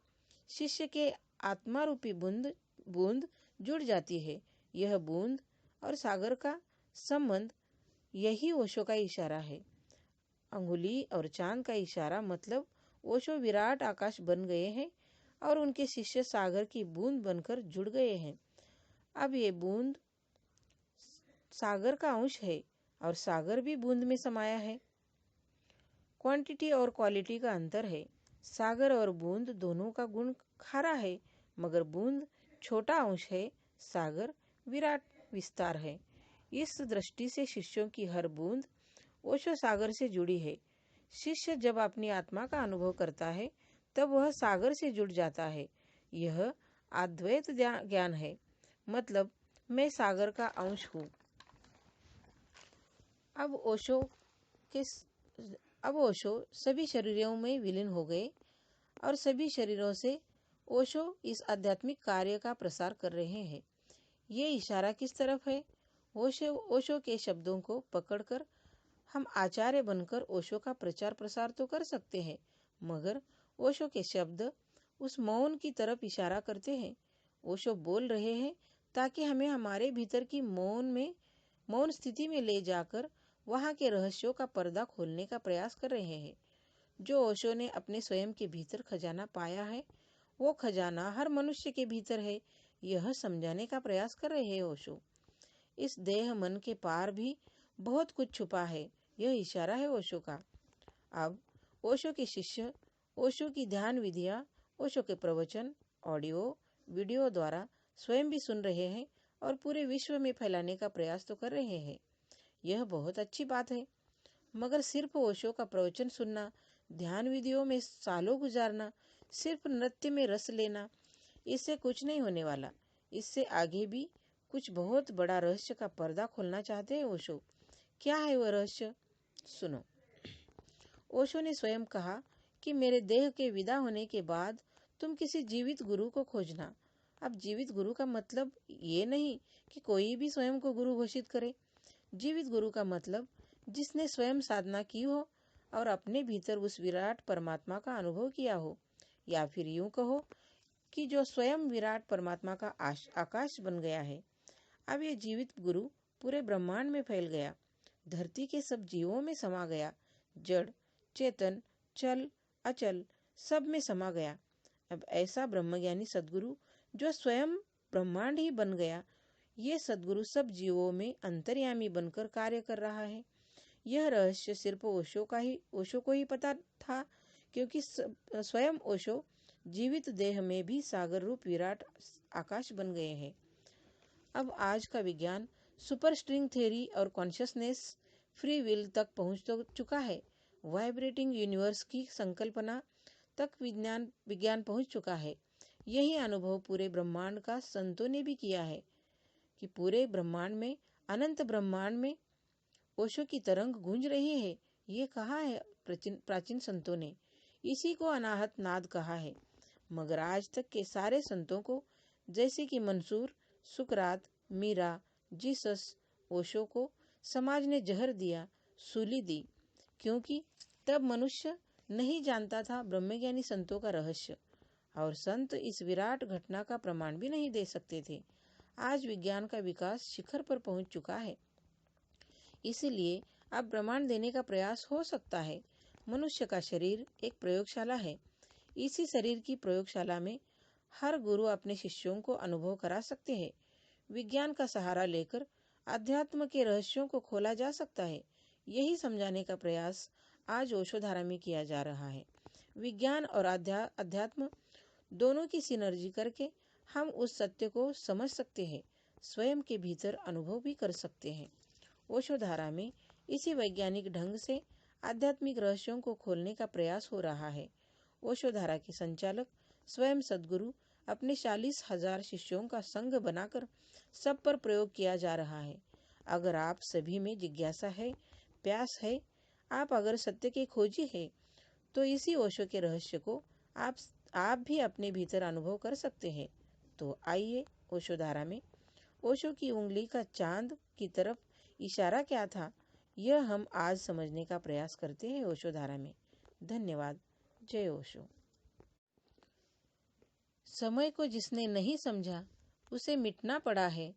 शिष्य के आत्मा रूपी बूंद जुड़ जाती है। यह बूंद और सागर का संबंध, यही ओशो का इशारा है। अंगुली और चांद का इशारा मतलब ओशो विराट आकाश बन गए हैं और उनके शिष्य सागर की बूंद बनकर जुड़ गए हैं। अब ये बूंद सागर का अंश है और सागर भी बूंद में समाया है। क्वांटिटी और क्वालिटी का अंतर है। सागर और बूंद दोनों का गुण खारा है, मगर बूंद छोटा अंश है, सागर विराट विस्तार है। इस दृष्टि से शिष्यों की हर बूंद ओशो सागर से जुड़ी है। शिष्य जब अपनी आत्मा का अनुभव करता है तब वह सागर से जुड़ जाता है। यह अद्वैत ज्ञान है, मतलब मैं सागर का अंश हूँ। अब ओशो सभी शरीरों में विलीन हो गए और सभी शरीरों से ओशो इस आध्यात्मिक कार्य का प्रसार कर रहे हैं। ये इशारा किस तरफ है? ओशो के शब्दों को पकड़कर हम आचार्य बनकर ओशो का प्रचार प्रसार तो कर सकते हैं, मगर ओशो के शब्द उस मौन की तरफ इशारा करते हैं। ओशो बोल रहे हैं ताकि हमें हमारे भीतर की मौन स्थिति में ले जाकर वहाँ के रहस्यों का पर्दा खोलने का प्रयास कर रहे हैं। जो ओशो ने अपने स्वयं के भीतर खजाना पाया है, वो खजाना हर मनुष्य के भीतर है, यह समझाने का प्रयास कर रहे हैं ओशो। इस देह मन के पार भी बहुत कुछ छुपा है, यह इशारा है ओशो का। अब ओशो के शिष्य ओशो की ध्यान विधियाँ, ओशो के प्रवचन ऑडियो वीडियो द्वारा स्वयं भी सुन रहे हैं और पूरे विश्व में फैलाने का प्रयास तो कर रहे हैं। यह बहुत अच्छी बात है, मगर सिर्फ ओशो का प्रवचन सुनना, ध्यान विधियों में सालों गुजारना, सिर्फ नृत्य में रस लेना, इससे कुछ नहीं होने वाला। इससे आगे भी कुछ बहुत बड़ा रहस्य का पर्दा खोलना चाहते हैं ओशो। क्या है वह रहस्य? सुनो। ओशो ने स्वयं कहा कि मेरे देह के विदा होने के बाद तुम किसी जीवित गुरु को खोजना। अब जीवित गुरु का मतलब ये नहीं कि कोई भी स्वयं को गुरु घोषित करे। जीवित गुरु का मतलब जिसने स्वयं साधना की हो और अपने भीतर उस विराट परमात्मा का अनुभव किया हो, या फिर यूं कहो कि जो स्वयं विराट परमात्मा का आकाश बन गया है। अब ये जीवित गुरु पूरे ब्रह्मांड में फैल गया, धरती के सब जीवों में समा गया, जड़, चेतन, चल, अचल सब में समा गया। अब ऐसा ब्रह्मज्ञानी सद्गुरु जो स्वयं ब्रह्मांड ही बन गया, ये सद्गुरु सब जीवों में अंतर्यामी बनकर कार्य कर रहा है। यह रहस्य सिर्फ ओशो को ही पता था, क्योंकि स्वयं ओशो जीवित देह में भी सागर रूप विराट आकाश बन गए हैं। अब आज का विज्ञान सुपर स्ट्रिंग थ्योरी और कॉन्शियसनेस फ्री विल तक पहुंच तो चुका है। वाइब्रेटिंग यूनिवर्स की संकल्पना तक विज्ञान पहुंच चुका है। यही अनुभव पूरे ब्रह्मांड का संतों ने भी किया है कि पूरे ब्रह्मांड में, अनंत ब्रह्मांड में ओशो की तरंग गूंज रही है। ये कहा है प्राचीन संतों ने। इसी को अनाहत नाद कहा है। मगर आज तक के सारे संतों को, जैसे कि मंसूर, सुकरात, मीरा, जीसस, ओशो को समाज ने जहर दिया, सूली दी, क्योंकि तब मनुष्य नहीं जानता था ब्रह्मज्ञानी संतों का रहस्य, और संत इस विराट घटना का प्रमाण भी नहीं दे सकते थे। आज विज्ञान का विकास शिखर पर पहुंच चुका है, इसलिए अब प्रमाण देने का प्रयास हो सकता है। मनुष्य का शरीर एक प्रयोगशाला है। इसी शरीर की प्रयोगशाला में हर गुरु अपने शिष्यों को अनुभव करा सकते हैं। विज्ञान का सहारा लेकर अध्यात्म के रहस्यों को खोला जा सकता है। यही समझाने का प्रयास आज ओशोधारा में किया जा रहा है। विज्ञान और अध्यात्म दोनों की सिनर्जी करके हम उस सत्य को समझ सकते हैं, स्वयं के भीतर अनुभव भी कर सकते हैं। ओशोधारा में इसी वैज्ञानिक ढंग से आध्यात्मिक रहस्यों को खोलने का प्रयास हो रहा है। ओशोधारा के संचालक स्वयं सद्गुरु अपने 40,000 शिष्यों का संघ बनाकर सब पर प्रयोग किया जा रहा है। अगर आप सभी में जिज्ञासा है, प्यास है, आप अगर सत्य के खोजी है, तो इसी ओशो के रहस्य को आप भी अपने भीतर अनुभव कर सकते हैं। तो आइए ओशोधारा में ओशो की उंगली का चांद की तरफ इशारा क्या था, यह हम आज समझने का प्रयास करते हैं ओशोधारा में। धन्यवाद। जय ओशो। समय को जिसने नहीं समझा उसे मिटना पड़ा है।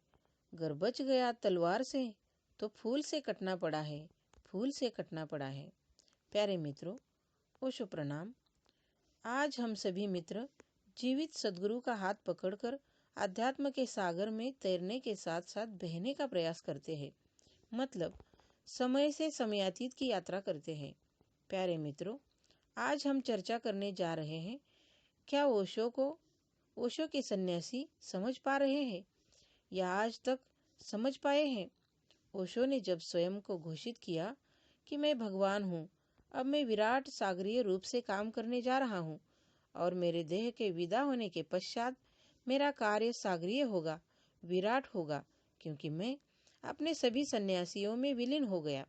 गर बच गया तलवार से तो फूल से कटना पड़ा है, फूल से कटना पड़ा है। प्यारे मित्रों, ओशो प्रणाम। आज हम सभी मित्र जीवित सद्गुरु का हाथ पकड़कर अध्यात्म के सागर में तैरने के साथ साथ बहने का प्रयास करते हैं, मतलब समय से समयातीत की यात्रा करते हैं। प्यारे मित्रों, आज हम चर्चा करने जा रहे हैं, क्या ओशो के सन्यासी समझ पा रहे हैं या आज तक समझ पाए हैं? ओशो ने जब स्वयं को घोषित किया कि मैं भगवान हूँ, अब मैं विराट सागरीय रूप से काम करने जा रहा हूँ और मेरे देह के विदा होने के पश्चात मेरा कार्य सागरीय होगा, विराट होगा, क्योंकि मैं अपने सभी सन्यासियों में विलीन हो गया।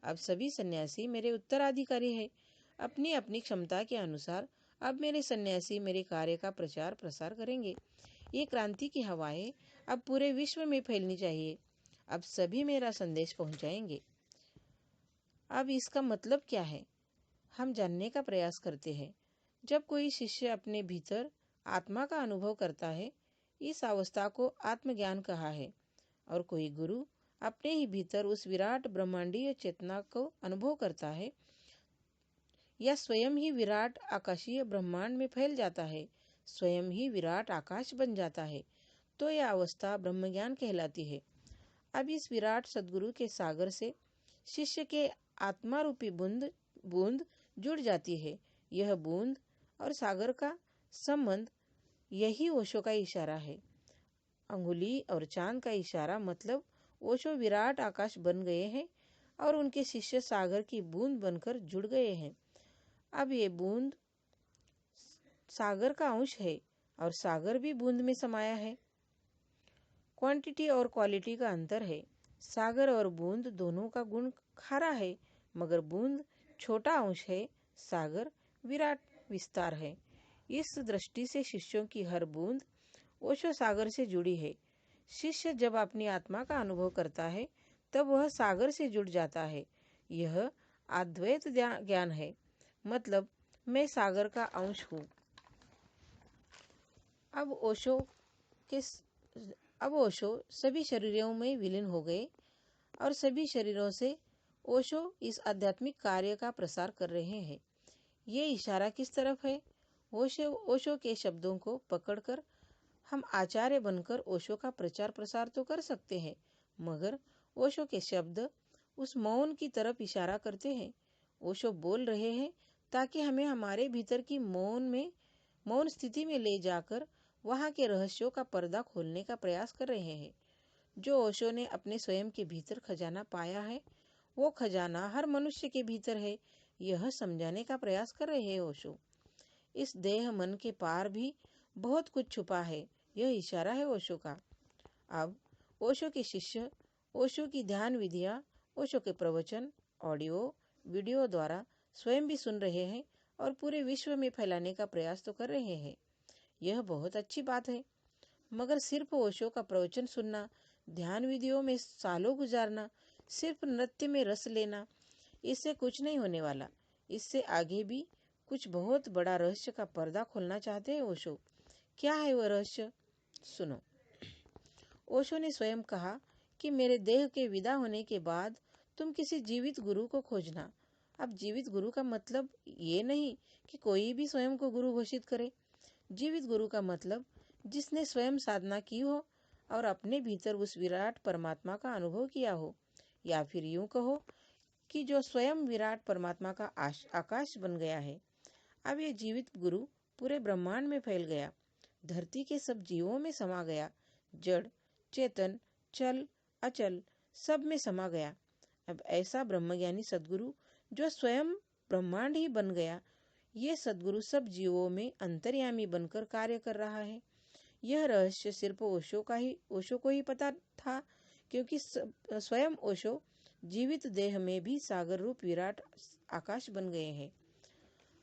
अब सभी सन्यासी मेरे उत्तराधिकारी हैं। अपनी अपनी क्षमता के अनुसार अब मेरे सन्यासी मेरे कार्य का प्रचार प्रसार करेंगे। ये क्रांति की हवाएं अब पूरे विश्व में फैलनी चाहिए। अब सभी मेरा संदेश पहुंचाएंगे। अब इसका मतलब क्या है, हम जानने का प्रयास करते हैं। जब कोई शिष्य अपने भीतर आत्मा का अनुभव करता है, इस अवस्था को आत्मज्ञान कहा है, और कोई गुरु अपने ही भीतर उस विराट ब्रह्मांडीय चेतना को अनुभव करता है या स्वयं ही विराट आकाशीय ब्रह्मांड में फैल जाता है, स्वयं ही विराट आकाश बन जाता है, तो यह अवस्था ब्रह्मज्ञान कहलाती है। अब इस विराट सद्गुरु के सागर से शिष्य के आत्मा रूपी बूंद जुड़ जाती है। यह बूंद और सागर का संबंध, यही ओशो का इशारा है। अंगुली और चांद का इशारा मतलब ओशो विराट आकाश बन गए हैं और उनके शिष्य सागर की बूंद बनकर जुड़ गए हैं। अब ये बूंद सागर का अंश है और सागर भी बूंद में समाया है। क्वांटिटी और क्वालिटी का अंतर है। सागर और बूंद दोनों का गुण खारा है, मगर बूंद छोटा अंश है, सागर विराट विस्तार है। इस दृष्टि से शिष्यों की हर बूंद ओशो सागर से जुड़ी है। शिष्य जब अपनी आत्मा का अनुभव करता है तब वह सागर से जुड़ जाता है। यह अद्वैत ज्ञान है, मतलब मैं सागर का अंश हूँ। अब ओशो सभी शरीरों में विलीन हो गए और सभी शरीरों से ओशो इस आध्यात्मिक कार्य का प्रसार कर रहे हैं। ये इशारा किस तरफ है? ओशो के शब्दों को पकड़कर हम आचार्य बनकर ओशो का प्रचार प्रसार तो कर सकते हैं, मगर ओशो के शब्द उस मौन की तरफ इशारा करते हैं। ओशो बोल रहे हैं ताकि हमें हमारे भीतर की मौन स्थिति में ले जाकर वहाँ के रहस्यों का पर्दा खोलने का प्रयास कर रहे हैं। जो ओशो ने अपने स्वयं के भीतर खजाना पाया है, वो खजाना हर मनुष्य के भीतर है, यह समझाने का प्रयास कर रहे हैं ओशो। इस देह मन के पार भी बहुत कुछ छुपा है, यह इशारा है ओशो का। अब ओशो के शिष्य ओशो की ध्यान विधियाँ, ओशो के प्रवचन ऑडियो वीडियो द्वारा स्वयं भी सुन रहे हैं और पूरे विश्व में फैलाने का प्रयास तो कर रहे हैं। यह बहुत अच्छी बात है, मगर सिर्फ ओशो का प्रवचन सुनना, ध्यान विधियों में सालों गुजारना, सिर्फ नृत्य में रस लेना, इससे कुछ नहीं होने वाला। इससे आगे भी कुछ बहुत बड़ा रहस्य का पर्दा खोलना चाहते हैं ओशो। क्या है वह रहस्य? सुनो। ओशो ने स्वयं कहा कि मेरे देह के विदा होने के बाद तुम किसी जीवित गुरु को खोजना। अब जीवित गुरु का मतलब ये नहीं कि कोई भी स्वयं को गुरु घोषित करे। जीवित गुरु का मतलब जिसने स्वयं साधना की हो और अपने भीतर उस विराट परमात्मा का अनुभव किया हो, या फिर यूं कहो कि जो स्वयं विराट परमात्मा का आकाश बन गया है। अब ये जीवित गुरु पूरे ब्रह्मांड में फैल गया, धरती के सब जीवों में समा गया, जड़ चेतन चल अचल सब में समा गया। अब ऐसा ब्रह्मज्ञानी सद्गुरु जो स्वयं ब्रह्मांड ही बन गया, ये सद्गुरु सब जीवों में अंतर्यामी बनकर कार्य कर रहा है। यह रहस्य सिर्फ ओशो को ही पता था, क्योंकि स्वयं ओशो जीवित देह में भी सागर रूप विराट आकाश बन गए हैं।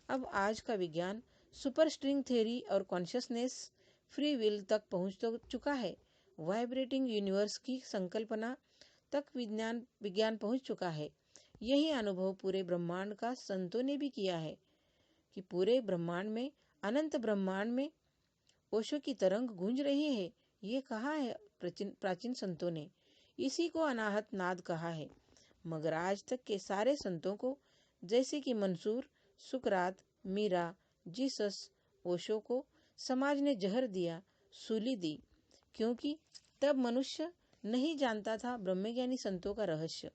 अब आज का विज्ञान सुपर स्ट्रिंग थ्योरी और कॉन्शियसनेस फ्री विल तक पहुंच तो चुका है। वाइब्रेटिंग यूनिवर्स की संकल्पना तक विज्ञान पहुंच चुका है। यही अनुभव पूरे ब्रह्मांड का संतों ने भी किया है कि पूरे ब्रह्मांड में, अनंत ब्रह्मांड में ओशो की तरंग गूंज रही है। ये कहा है प्राचीन संतों ने, इसी को अनाहत नाद कहा है। मगर आज तक के सारे संतों को, जैसे कि मंसूर, सुकरात, मीरा, जीसस, ओशो को समाज ने जहर दिया, सूली दी, क्योंकि तब मनुष्य नहीं जानता था ब्रह्मज्ञानी संतों का रहस्य,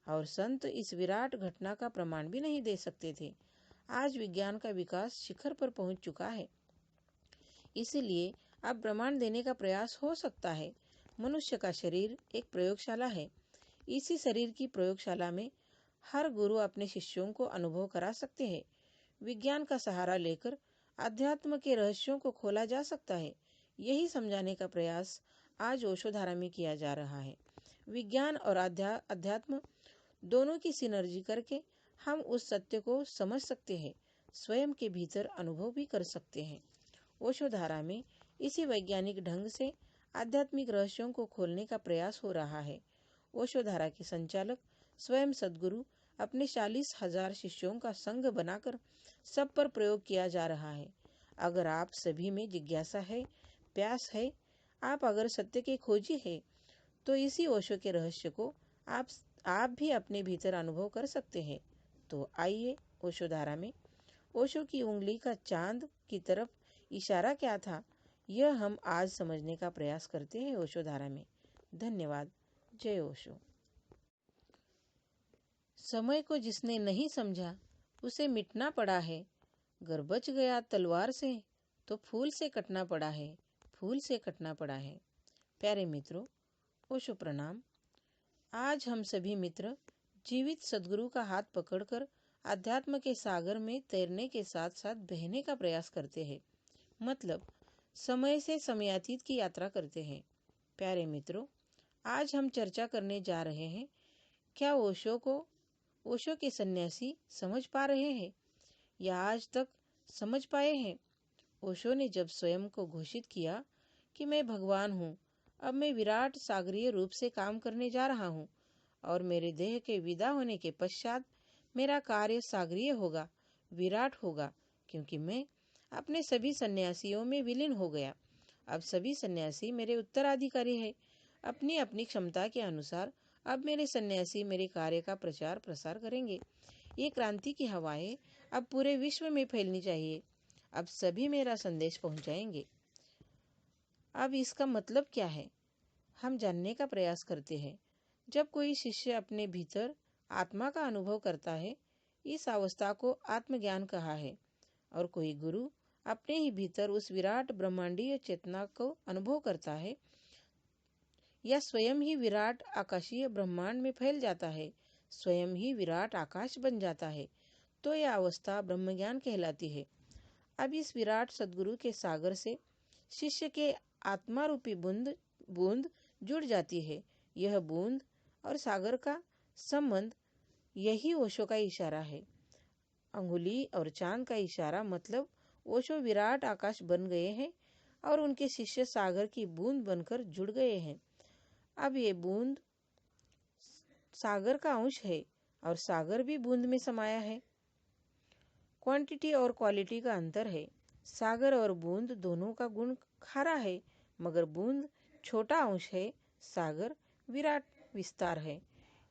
और संत इस विराट घटना का प्रमाण भी नहीं दे सकते थे। आज विज्ञान का विकास शिखर पर पहुंच चुका है, इसलिए अब प्रमाण देने का प्रयास हो सकता है। मनुष्य का शरीर एक प्रयोगशाला है। इसी शरीर की प्रयोगशाला में हर गुरु अपने शिष्यों को अनुभव करा सकते हैं। विज्ञान का सहारा लेकर अध्यात्म के रहस्यों को खोला जा सकता है। यही समझाने का प्रयास आज ओशोधारा में किया जा रहा है। विज्ञान और अध्यात्म दोनों की सिनर्जी करके हम उस सत्य को समझ सकते हैं, स्वयं के भीतर अनुभव भी कर सकते हैं। ओशोधारा में इसी वैज्ञानिक ढंग से आध्यात्मिक रहस्यों को खोलने का प्रयास हो रहा है। ओशोधारा के संचालक स्वयं सद्गुरु अपने 40,000 शिष्यों का संघ बनाकर सब पर प्रयोग किया जा रहा है। अगर आप सभी में जिज्ञासा है, प्यास है, आप अगर सत्य के खोजी है, तो इसी ओशो के रहस्य को आप भी अपने भीतर अनुभव कर सकते हैं। तो आइए ओशोधारा में ओशो की उंगली का चांद की तरफ इशारा क्या था, यह हम आज समझने का प्रयास करते हैं ओशोधारा में। धन्यवाद। जय ओशो। समय को जिसने नहीं समझा उसे मिटना पड़ा है। गर बच गया तलवार से तो फूल से कटना पड़ा है, फूल से कटना पड़ा है। प्यारे मित्रों, ओशो प्रणाम। आज हम सभी मित्र जीवित सद्गुरु का हाथ पकड़कर अध्यात्म के सागर में तैरने के साथ साथ बहने का प्रयास करते हैं, मतलब समय से समयातीत की यात्रा करते हैं। प्यारे मित्रों, आज हम चर्चा करने जा रहे हैं, क्या ओशो के सन्यासी समझ पा रहे हैं या आज तक समझ पाए हैं? ओशो ने जब स्वयं को घोषित किया कि मैं भगवान हूँ, अब मैं विराट सागरीय रूप से काम करने जा रहा हूँ और मेरे देह के विदा होने के पश्चात मेरा कार्य सागरीय होगा, विराट होगा, क्योंकि मैं अपने सभी सन्यासियों में विलीन हो गया। अब सभी सन्यासी मेरे उत्तराधिकारी हैं। अपनी अपनी क्षमता के अनुसार अब मेरे सन्यासी मेरे कार्य का प्रचार प्रसार करेंगे। ये क्रांति की हवाएं अब पूरे विश्व में फैलनी चाहिए। अब सभी मेरा संदेश पहुंचाएंगे। अब इसका मतलब क्या है, हम जानने का प्रयास करते हैं। जब कोई शिष्य अपने भीतर आत्मा का अनुभव करता है, इस अवस्था को आत्मज्ञान कहा है, और कोई गुरु अपने ही भीतर उस विराट ब्रह्मांडीय चेतना को अनुभव करता है या स्वयं ही विराट आकाशीय ब्रह्मांड में फैल जाता है, स्वयं ही विराट आकाश बन जाता है, तो यह अवस्था ब्रह्मज्ञान कहलाती है। अब इस विराट सद्गुरु के सागर से शिष्य के आत्मा रूपी बूंद बूंद जुड़ जाती है। यह बूंद और सागर का संबंध, यही ओशो का इशारा है। अंगुली और चांद का इशारा, मतलब ओशो विराट आकाश बन गए हैं और उनके शिष्य सागर की बूंद बनकर जुड़ गए हैं। अब ये बूंद सागर का अंश है और सागर भी बूंद में समाया है। क्वांटिटी और क्वालिटी का अंतर है। सागर और बूंद दोनों का गुण खारा है, मगर बूंद छोटा अंश है, सागर विराट विस्तार है।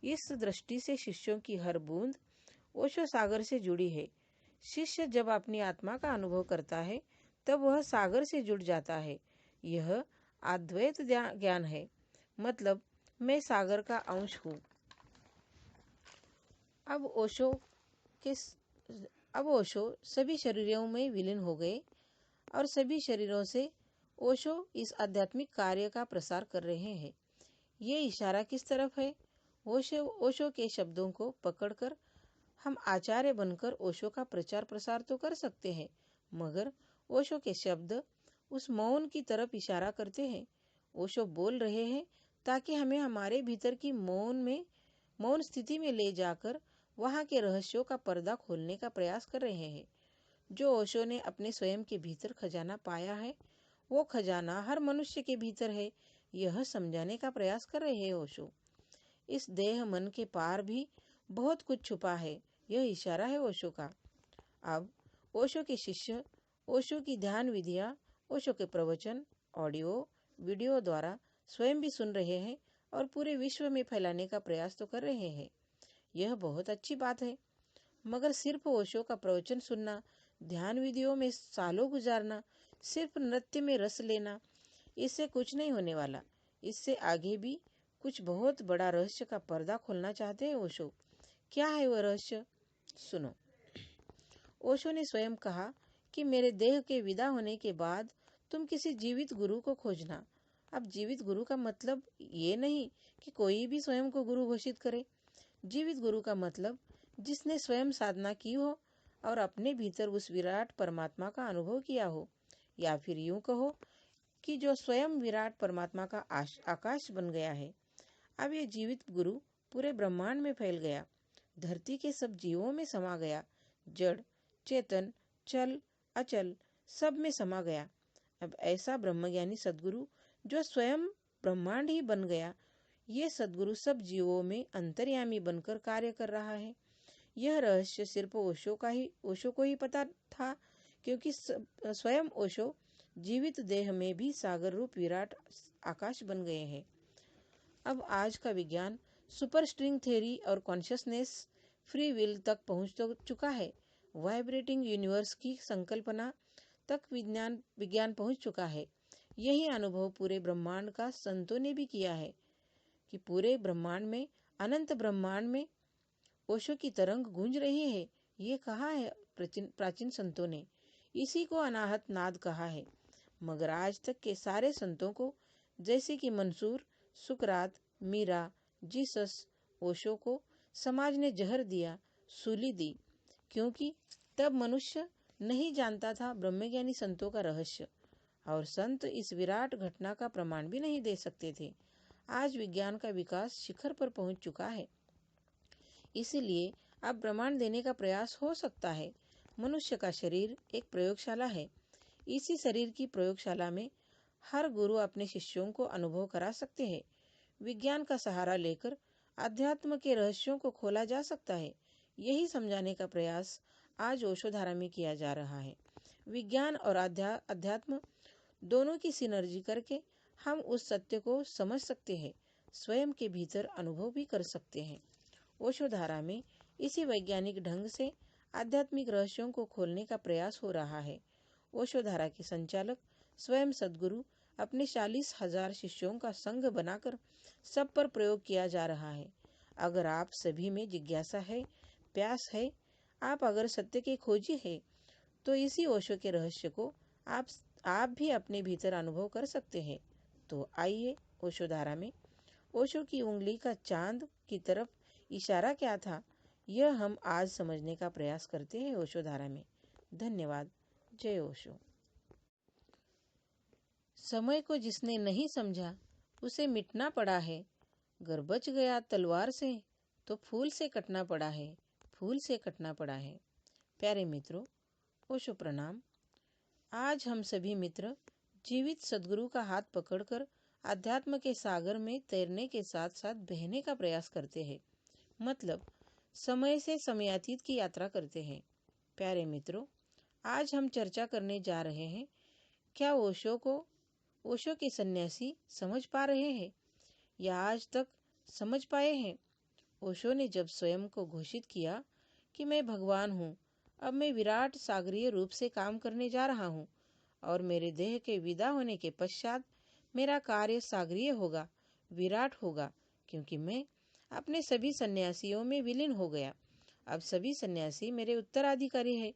इस दृष्टि से शिष्यों की हर बूंद ओशो सागर से जुड़ी है। शिष्य जब अपनी आत्मा का अनुभव करता है तब वह सागर से जुड़ जाता है। यह अद्वैत ज्ञान है, मतलब मैं सागर का अंश हूँ। अब ओशो सभी शरीरों में विलीन हो गए और सभी शरीरों से ओशो इस आध्यात्मिक कार्य का प्रसार कर रहे हैं। ये इशारा किस तरफ है? ओशो के शब्दों को पकड़कर हम आचार्य बनकर ओशो का प्रचार प्रसार तो कर सकते हैं, मगर ओशो के शब्द उस मौन की तरफ इशारा करते हैं। ओशो बोल रहे हैं ताकि हमें हमारे भीतर की मौन स्थिति में ले जाकर वहाँ के रहस्यों का पर्दा खोलने का प्रयास कर रहे हैं। जो ओशो ने अपने स्वयं के भीतर खजाना पाया है, वो खजाना हर मनुष्य के भीतर है, यह समझाने का प्रयास कर रहे हैं ओशो। इस देह मन के पार भी बहुत कुछ छुपा है, यह इशारा है ओशो का। अब ओशो के शिष्य ओशो की ध्यान विधियाँ, ओशो के प्रवचन ऑडियो वीडियो द्वारा स्वयं भी सुन रहे हैं और पूरे विश्व में फैलाने का प्रयास तो कर रहे हैं। यह बहुत अच्छी बात है, मगर सिर्फ ओशो का प्रवचन सुनना, ध्यान विधियों में सालों गुजारना, सिर्फ नृत्य में रस लेना, इससे कुछ नहीं होने वाला। इससे आगे भी कुछ बहुत बड़ा रहस्य का पर्दा खोलना चाहते हैं ओशो। क्या है वह रहस्य? सुनो। ओशो ने स्वयं कहा कि मेरे देह के विदा होने के बाद तुम किसी जीवित गुरु को खोजना। अब जीवित गुरु का मतलब ये नहीं कि कोई भी स्वयं को गुरु घोषित करे। जीवित गुरु का मतलब जिसने स्वयं साधना की हो और अपने भीतर उस विराट परमात्मा का अनुभव किया हो, या फिर यूं कहो कि जो स्वयं विराट परमात्मा का आकाश बन गया है। अब ये जीवित गुरु पूरे ब्रह्मांड में फैल गया, धरती के सब जीवों में समा गया, जड़ चेतन चल अचल सब में समा गया। अब ऐसा ब्रह्मज्ञानी सद्गुरु जो स्वयं ब्रह्मांड ही बन गया, ये सद्गुरु सब जीवों में अंतर्यामी बनकर कार्य कर रहा है। यह रहस्य सिर्फ ओशो को ही पता था, क्योंकि स्वयं ओशो जीवित देह में भी सागर रूप विराट आकाश बन गए हैं। अब आज का विज्ञान सुपर स्ट्रिंग थ्योरी और कॉन्शियसनेस फ्री विल तक पहुंच तो चुका है। वाइब्रेटिंग यूनिवर्स की संकल्पना तक विज्ञान पहुंच चुका है। यही अनुभव पूरे ब्रह्मांड का संतों ने भी किया है कि पूरे ब्रह्मांड में, अनंत ब्रह्मांड में ओशो की तरंग गूंज रही है। ये कहा है प्राचीन संतों ने, इसी को अनाहत नाद कहा है। मगर आज तक के सारे संतों को जैसे कि मंसूर, सुकरात, मीरा, जीसस, ओशो को समाज ने जहर दिया, सूली दी, क्योंकि तब मनुष्य नहीं जानता था ब्रह्मज्ञानी संतों का रहस्य, और संत इस विराट घटना का प्रमाण भी नहीं दे सकते थे। आज विज्ञान का विकास शिखर पर पहुंच चुका है, इसीलिए अब प्रमाण देने का प्रयास हो सकता है। मनुष्य का शरीर एक प्रयोगशाला है। इसी शरीर की प्रयोगशाला में हर गुरु अपने शिष्यों को अनुभव करा सकते हैं। विज्ञान का सहारा लेकर अध्यात्म के रहस्यों को खोला जा सकता है। यही समझाने का प्रयास आज ओशोधारा में किया जा रहा है। विज्ञान और अध्यात्म दोनों की सिनर्जी करके हम उस सत्य को समझ सकते हैं, स्वयं के भीतर अनुभव भी कर सकते हैं। ओशोधारा में इसी वैज्ञानिक ढंग से आध्यात्मिक रहस्यों को खोलने का प्रयास हो रहा है। ओशोधारा के संचालक स्वयं सद्गुरु अपने 40,000 शिष्यों का संघ बनाकर सब पर प्रयोग किया जा रहा है। अगर आप सभी में जिज्ञासा है, प्यास है, आप अगर सत्य के खोजी है, तो इसी ओशो के रहस्य को आप भी अपने भीतर अनुभव कर सकते हैं। तो आइए ओशोधारा में ओशो की उंगली का चांद की तरफ इशारा क्या था, यह हम आज समझने का प्रयास करते हैं ओशोधारा में। धन्यवाद। जय ओशो। समय को जिसने नहीं समझा उसे मिटना पड़ा है। गर बच गया तलवार से तो फूल से कटना पड़ा है, फूल से कटना पड़ा है। प्यारे मित्रों, ओशो प्रणाम। आज हम सभी मित्र जीवित सद्गुरु का हाथ पकड़कर अध्यात्म के सागर में तैरने के साथ साथ बहने का प्रयास करते हैं, मतलब समय से समयातीत की यात्रा करते हैं। प्यारे मित्रों, आज हम चर्चा करने जा रहे हैं, क्या ओशो के सन्यासी समझ पा रहे हैं या आज तक समझ पाए हैं? ओशो ने जब स्वयं को घोषित किया कि मैं भगवान हूँ, अब मैं विराट सागरीय रूप से काम करने जा रहा हूँ और मेरे देह के विदा होने के पश्चात मेरा कार्य सागरीय होगा, विराट होगा, क्योंकि मैं अपने सभी सन्यासियों में विलीन हो गया। अब सभी सन्यासी मेरे उत्तराधिकारी हैं।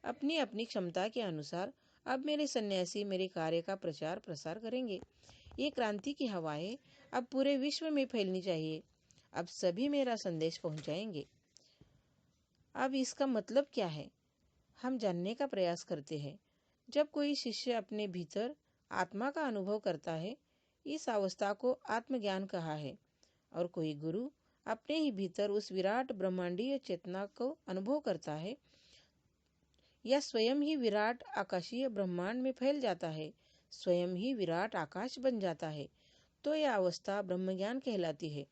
अपनी अपनी क्षमता के अनुसार अब मेरे सन्यासी मेरे कार्य का प्रचार प्रसार करेंगे। ये क्रांति की हवाएं अब पूरे विश्व में फैलनी चाहिए। अब सभी मेरा संदेश पहुंचाएंगे। अब इसका मतलब क्या है, हम जानने का प्रयास करते हैं। जब कोई शिष्य अपने भीतर आत्मा का अनुभव करता है, इस अवस्था को आत्मज्ञान कहा है, और कोई गुरु अपने ही भीतर उस विराट ब्रह्मांडीय चेतना को अनुभव करता है या स्वयं ही विराट आकाशीय ब्रह्मांड में फैल जाता है, स्वयं ही विराट आकाश बन जाता है, तो यह अवस्था ब्रह्मज्ञान कहलाती है।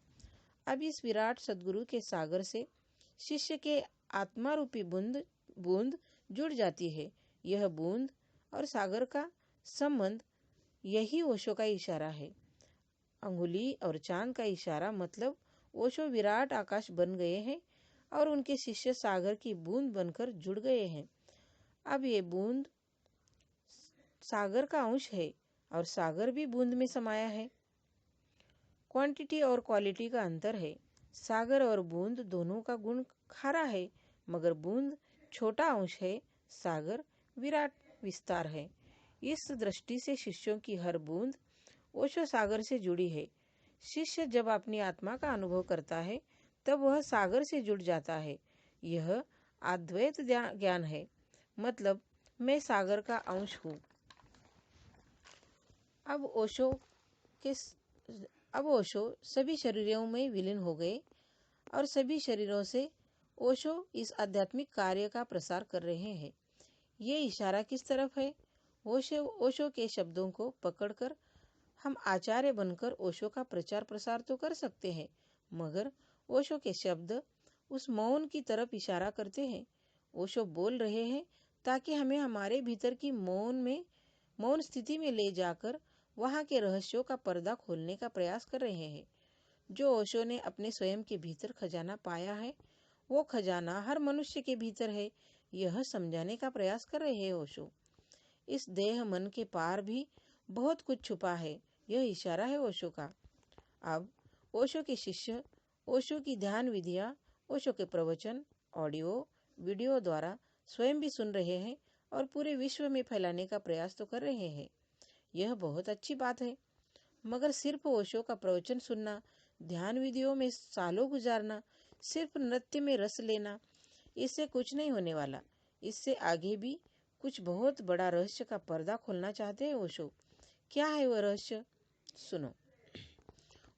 अब इस विराट सद्गुरु के सागर से शिष्य के आत्मा रूपी बूंद जुड़ जाती है। यह बूंद और सागर का संबंध, यही ओशो का इशारा है। अंगुली और चांद का इशारा मतलब ओशो विराट आकाश बन गए हैं और उनके शिष्य सागर की बूंद बनकर जुड़ गए हैं। अब ये बूंद सागर का अंश है और सागर भी बूंद में समाया है। क्वांटिटी और क्वालिटी का अंतर है। सागर और बूंद दोनों का गुण खारा है, मगर बूंद छोटा अंश है, सागर विराट विस्तार है। इस दृष्टि से शिष्यों की हर बूंद ओशो सागर से जुड़ी है। शिष्य जब अपनी आत्मा का अनुभव करता है तब वह सागर से जुड़ जाता है। यह अद्वैत ज्ञान है, मतलब मैं सागर का अंश हूँ। अब ओशो सभी शरीरों में विलीन हो गए और सभी शरीरों से ओशो इस आध्यात्मिक कार्य का प्रसार कर रहे हैं। ये इशारा किस तरफ है? ओशो के शब्दों को पकड़कर हम आचार्य बनकर ओशो का प्रचार प्रसार तो कर सकते हैं, मगर ओशो के शब्द उस मौन की तरफ इशारा करते हैं। ओशो बोल रहे हैं ताकि हमें हमारे भीतर की मौन स्थिति में ले जाकर वहाँ के रहस्यों का पर्दा खोलने का प्रयास कर रहे हैं। जो ओशो ने अपने स्वयं के भीतर खजाना पाया है, वो खजाना हर मनुष्य के भीतर है, यह समझाने का प्रयास कर रहे हैं ओशो। इस देह मन के पार भी बहुत कुछ छुपा है, यह इशारा है ओशो का। अब ओशो के शिष्य ओशो की ध्यान विधियाँ, ओशो के प्रवचन ऑडियो वीडियो द्वारा स्वयं भी सुन रहे हैं और पूरे विश्व में फैलाने का प्रयास तो कर रहे हैं। यह बहुत अच्छी बात है, मगर सिर्फ ओशो का प्रवचन सुनना, ध्यान विधियों में सालों गुजारना, सिर्फ नृत्य में रस लेना, इससे कुछ नहीं होने वाला। इससे आगे भी कुछ बहुत बड़ा रहस्य का पर्दा खोलना चाहते हैं ओशो। क्या है वह रहस्य? सुनो।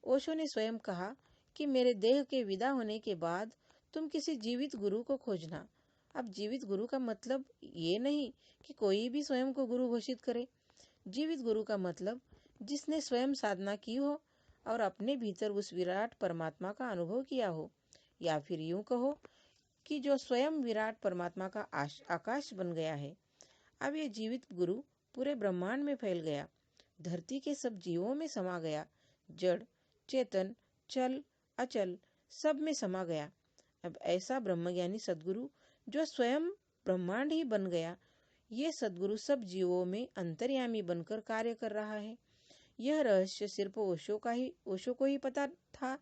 ओशो ने स्वयं कहा कि मेरे देह के विदा होने के बाद तुम किसी जीवित गुरु को खोजना। अब जीवित गुरु का मतलब ये नहीं कि कोई भी स्वयं को गुरु घोषित करे। जीवित गुरु का मतलब जिसने स्वयं साधना की हो और अपने भीतर उस विराट परमात्मा का अनुभव किया हो, या फिर यूं कहो कि जो स्वयं विराट परमात्मा का आकाश बन गया है। अब ये जीवित गुरु पूरे ब्रह्मांड में फैल गया, धरती के सब जीवों में समा गया, जड़ चेतन चल अचल सब में समा गया। अब ऐसा ब्रह्मज्ञानी सद्गुरु जो स्वयं ब्रह्मांड ही बन गया, ये सद्गुरु सब जीवों में अंतर्यामी बनकर कार्य कर रहा है। यह रहस्य सिर्फ ओशो को ही पता था,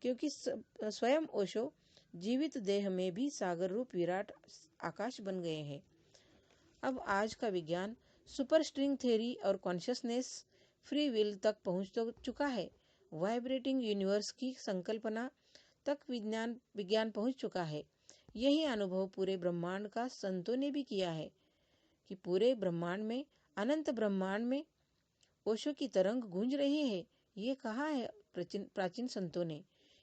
क्योंकि स्वयं ओशो जीवित देह में भी सागर रूप विराट आकाश बन गए हैं। अब आज का विज्ञान सुपर स्ट्रिंग थ्योरी और कॉन्शियसनेस फ्री विल तक पहुंच तो चुका है। वाइब्रेटिंग यूनिवर्स की संकल्पना तक विज्ञान पहुंच चुका है। यही अनुभव पूरे ब्रह्मांड का संतों ने भी किया है कि पूरे ब्रह्मांड में, अनंत ब्रह्मांड में ओशो की तरंग गूंज रही है। ये कहा है प्राचीन संतों ने।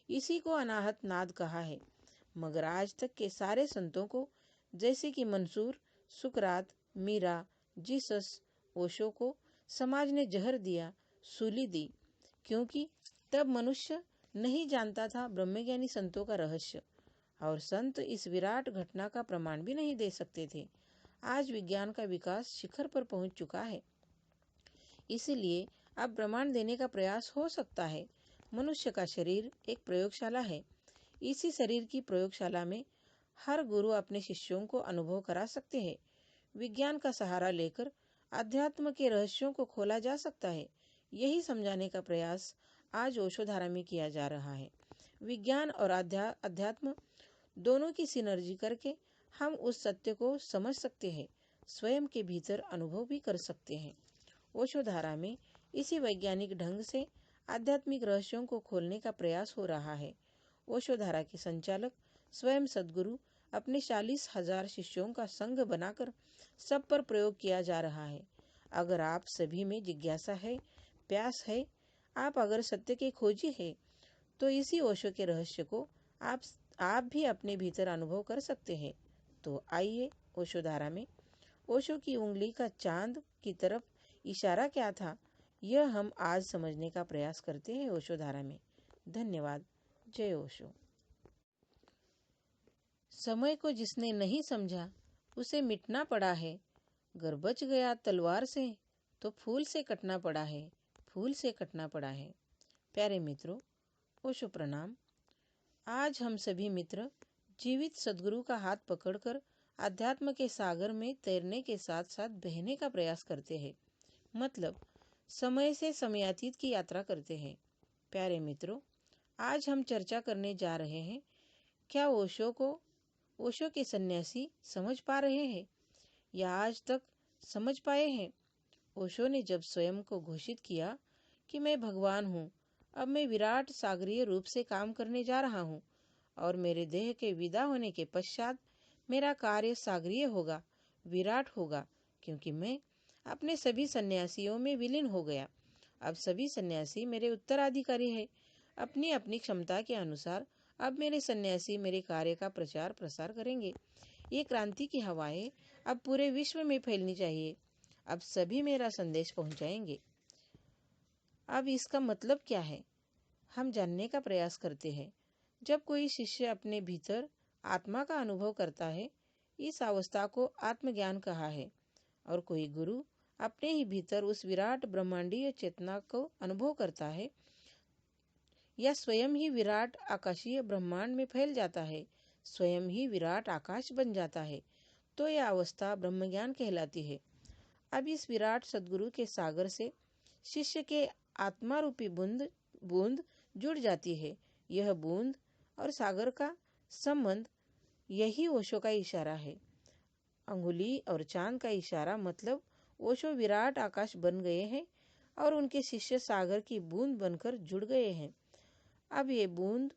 इसी को अनाहत नाद कहा है। मगर आज तक के सारे संतों को, जैसे कि मंसूर, सुकरात, मीरा, जीसस, ओशो को समाज ने जहर दिया, सूली दी, क्योंकि तब मनुष्य नहीं जानता था ब्रह्मज्ञानी संतों का रहस्य, और संत इस विराट घटना का प्रमाण भी नहीं दे सकते थे। आज विज्ञान का विकास शिखर पर पहुंच चुका है, इसलिए अब प्रमाण देने का प्रयास हो सकता है। मनुष्य का शरीर एक प्रयोगशाला है। इसी शरीर की प्रयोगशाला में हर गुरु अपने शिष्यों को अनुभव करा सकते हैं। विज्ञान का सहारा लेकर अध्यात्म के रहस्यों को खोला जा सकता है। यही समझाने का प्रयास आज ओशोधारा में किया जा रहा है। विज्ञान और अध्यात्म दोनों की सिनर्जी करके हम उस सत्य को समझ सकते हैं, स्वयं के भीतर अनुभव भी कर सकते हैं। ओशोधारा में इसी वैज्ञानिक ढंग से आध्यात्मिक रहस्यों को खोलने का प्रयास हो रहा है। ओशोधारा के संचालक स्वयं सद्गुरु अपने 40,000 शिष्यों का संघ बनाकर सब पर प्रयोग किया जा रहा है। अगर आप सभी में जिज्ञासा है, प्यास है, आप अगर सत्य के खोजी है, तो इसी ओशो के रहस्य को आप भी अपने भीतर अनुभव कर सकते हैं। तो आइए ओशोधारा में ओशो की उंगली का चांद की तरफ इशारा क्या था, यह हम आज समझने का प्रयास करते हैं ओशोधारा में। धन्यवाद। जय ओशो। समय को जिसने नहीं समझा उसे मिटना पड़ा है। गर बच गया तलवार से तो फूल से कटना पड़ा है, फूल से कटना पड़ा है। प्यारे मित्रों, ओशो प्रणाम। आज हम सभी मित्र जीवित सद्गुरु का हाथ पकड़कर अध्यात्म के सागर में तैरने के साथ साथ बहने का प्रयास करते हैं, मतलब समय से समयातीत की यात्रा करते हैं। प्यारे मित्रों, आज हम चर्चा करने जा रहे हैं, क्या ओशो के सन्यासी समझ पा रहे हैं या आज तक समझ पाए हैं? ओशो ने जब स्वयं को घोषित किया कि मैं भगवान हूँ, अब मैं विराट सागरीय रूप से काम करने जा रहा हूँ और मेरे देह के विदा होने के पश्चात मेरा कार्य सागरीय होगा, विराट होगा, क्योंकि मैं अपने सभी सन्यासियों में विलीन हो गया। अब सभी सन्यासी मेरे उत्तराधिकारी हैं। अपनी अपनी क्षमता के अनुसार अब मेरे सन्यासी मेरे कार्य का प्रचार प्रसार करेंगे। ये क्रांति की हवाएं अब पूरे विश्व में फैलनी चाहिए। अब सभी मेरा संदेश पहुंचाएंगे। अब इसका मतलब क्या है, हम जानने का प्रयास करते हैं। जब कोई शिष्य अपने भीतर आत्मा का अनुभव करता है, इस अवस्था को आत्मज्ञान कहा है, और कोई गुरु अपने ही भीतर उस विराट ब्रह्मांडीय चेतना को अनुभव करता है या स्वयं ही विराट आकाशीय ब्रह्मांड में फैल जाता है, स्वयं ही विराट आकाश बन जाता है, तो यह अवस्था ब्रह्मज्ञान कहलाती है। अब इस विराट सद्गुरु के सागर से शिष्य के आत्मा रूपी बूंद जुड़ जाती है। यह बूंद और सागर का संबंध, यही ओशो का इशारा है। अंगुली और चांद का इशारा मतलब ओशो विराट आकाश बन गए हैं और उनके शिष्य सागर की बूंद बनकर जुड़ गए हैं। अब ये बूंद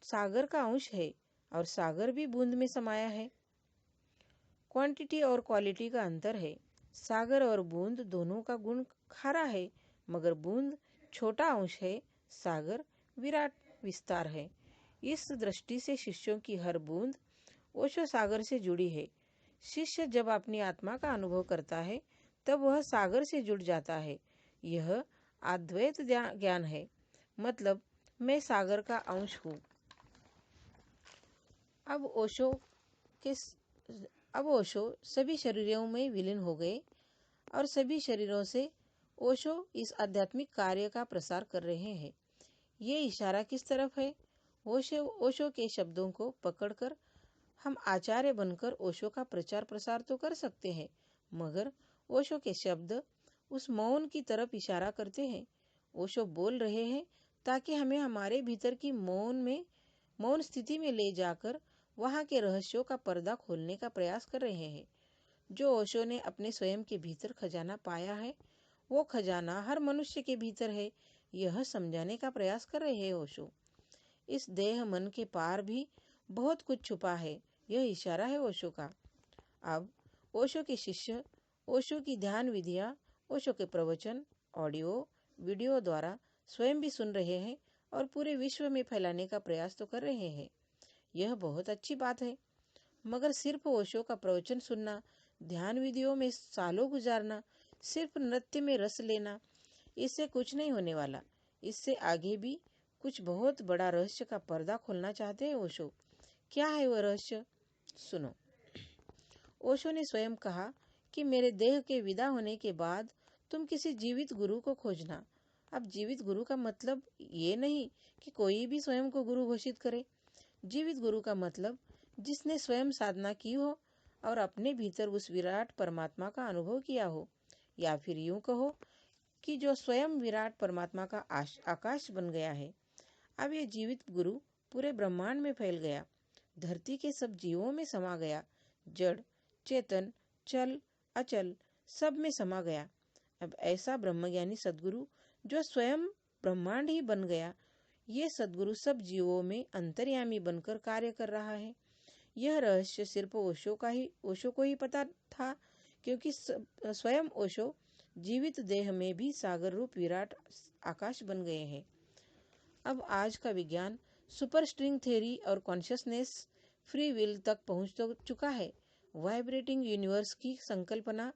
सागर का अंश है और सागर भी बूंद में समाया है। क्वांटिटी और क्वालिटी का अंतर है। सागर और बूंद दोनों का गुण खारा है, मगर बूंद छोटा अंश है, सागर विराट विस्तार है। इस दृष्टि से शिष्यों की हर बूंद ओशो सागर से जुड़ी है। शिष्य जब अपनी आत्मा का अनुभव करता है तब वह सागर से जुड़ जाता है। यह अद्वैत ज्ञान है, मतलब मैं सागर का अंश हूँ। अब ओशो सभी शरीरों में विलीन हो गए और सभी शरीरों से ओशो इस आध्यात्मिक कार्य का प्रसार कर रहे हैं। ये इशारा किस तरफ है? ओशो के शब्दों को पकड़कर हम आचार्य बनकर ओशो का प्रचार प्रसार तो कर सकते हैं, मगर ओशो के शब्द उस मौन की तरफ इशारा करते हैं। ओशो बोल रहे हैं ताकि हमें हमारे भीतर की मौन स्थिति में ले जाकर वहाँ के रहस्यों का पर्दा खोलने का प्रयास कर रहे हैं। जो ओशो ने अपने स्वयं के भीतर खजाना पाया है, वो खजाना हर मनुष्य के भीतर है, यह समझाने का प्रयास कर रहे हैं ओशो। इस देह मन के पार भी बहुत कुछ छुपा है, यह इशारा है ओशो का। अब ओशो के शिष्य ओशो की ध्यान विधियाँ, ओशो के प्रवचन ऑडियो वीडियो द्वारा स्वयं भी सुन रहे हैं और पूरे विश्व में फैलाने का प्रयास तो कर रहे हैं। यह बहुत अच्छी बात है, मगर सिर्फ ओशो का प्रवचन सुनना, ध्यान विधियों में सालों गुजारना, सिर्फ नृत्य में रस लेना, इससे कुछ नहीं होने वाला। इससे आगे भी कुछ बहुत बड़ा रहस्य का पर्दा खोलना चाहते हैं ओशो। क्या है वह रहस्य? सुनो। ओशो ने स्वयं कहा कि मेरे देह के विदा होने के बाद तुम किसी जीवित गुरु को खोजना। अब जीवित गुरु का मतलब ये नहीं कि कोई भी स्वयं को गुरु घोषित करे। जीवित गुरु का मतलब जिसने स्वयं साधना की हो और अपने भीतर उस विराट परमात्मा का अनुभव किया हो, या फिर यूं कहो कि जो स्वयं विराट परमात्मा का आकाश बन गया है। अब ये जीवित गुरु पूरे ब्रह्मांड में फैल गया, धरती के सब जीवों में समा गया, जड़ चेतन चल अचल सब में समा गया। अब ऐसा ब्रह्मज्ञानी सद्गुरु जो स्वयं ब्रह्मांड ही बन गया, ये सद्गुरु सब जीवों में अंतर्यामी बनकर कार्य कर रहा है। यह रहस्य सिर्फ ओशो को ही पता था, क्योंकि स्वयं ओशो जीवित देह में भी सागर रूप विराट आकाश बन गए हैं। अब आज का विज्ञान सुपर स्ट्रिंग थ्योरी और कॉन्शियसनेस फ्री विल तक पहुंच तो चुका है। वाइब्रेटिंग यूनिवर्स की संकल्पना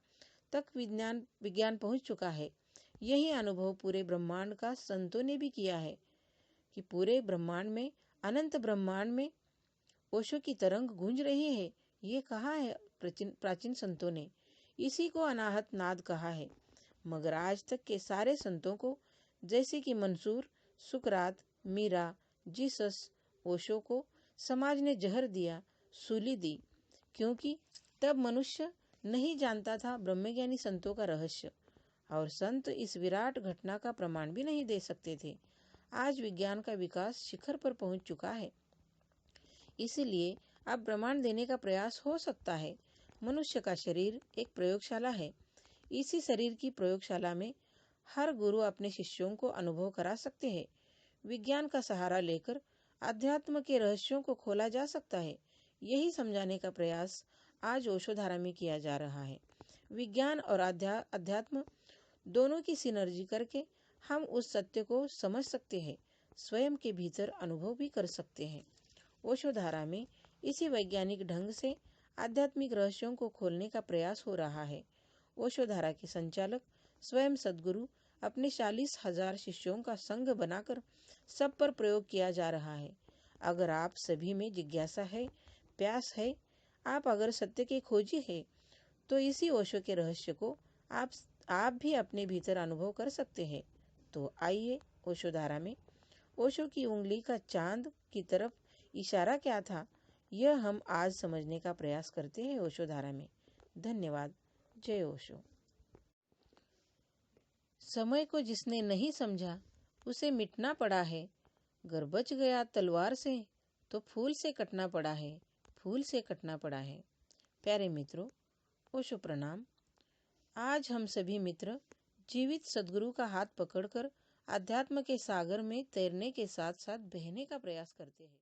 तक विज्ञान पहुंच चुका है। यही अनुभव पूरे ब्रह्मांड का संतों ने भी किया है कि पूरे ब्रह्मांड में, अनंत ब्रह्मांड में ओशो की तरंग गूंज रही है। ये कहा है प्राचीन संतों ने, इसी को अनाहत नाद कहा है। मगर आज तक के सारे संतों को, जैसे कि मंसूर, सुकरात, मीरा, जीसस, ओशो को समाज ने जहर दिया, सूली दी, क्योंकि तब मनुष्य नहीं जानता था ब्रह्मज्ञानी संतों का रहस्य, और संत इस विराट घटना का प्रमाण भी नहीं दे सकते थे। आज विज्ञान का विकास शिखर पर पहुंच चुका है, इसलिए अब प्रमाण देने का प्रयास हो सकता है। मनुष्य का शरीर एक प्रयोगशाला है। इसी शरीर की प्रयोगशाला में हर गुरु अपने शिष्यों को अनुभव करा सकते हैं। विज्ञान का सहारा लेकर अध्यात्म के रहस्यों को खोला जा सकता है। यही समझाने का प्रयास आज ओशोधारा में किया जा रहा है। विज्ञान और अध्यात्म दोनों की सिनर्जी करके हम उस सत्य को समझ सकते हैं, स्वयं के भीतर अनुभव भी कर सकते हैं। ओशोधारा में इसी वैज्ञानिक ढंग से आध्यात्मिक रहस्यों को खोलने का प्रयास हो रहा है। ओशोधारा के संचालक स्वयं सद्गुरु अपने 40,000 शिष्यों का संघ बनाकर सब पर प्रयोग किया जा रहा है। अगर आप सभी में जिज्ञासा है, प्यास है, आप अगर सत्य के खोजी है, तो इसी ओशो के रहस्य को आप भी अपने भीतर अनुभव कर सकते हैं। तो आइए ओशोधारा में ओशो की उंगली का चांद की तरफ इशारा क्या था, यह हम आज समझने का प्रयास करते हैं ओशोधारा में। धन्यवाद। जय ओशो। समय को जिसने नहीं समझा उसे मिटना पड़ा है। गर बच गया तलवार से तो फूल से कटना पड़ा है, फूल से कटना पड़ा है। प्यारे मित्रों, ओशो प्रणाम। आज हम सभी मित्र जीवित सद्गुरु का हाथ पकड़कर अध्यात्म के सागर में तैरने के साथ साथ बहने का प्रयास करते हैं।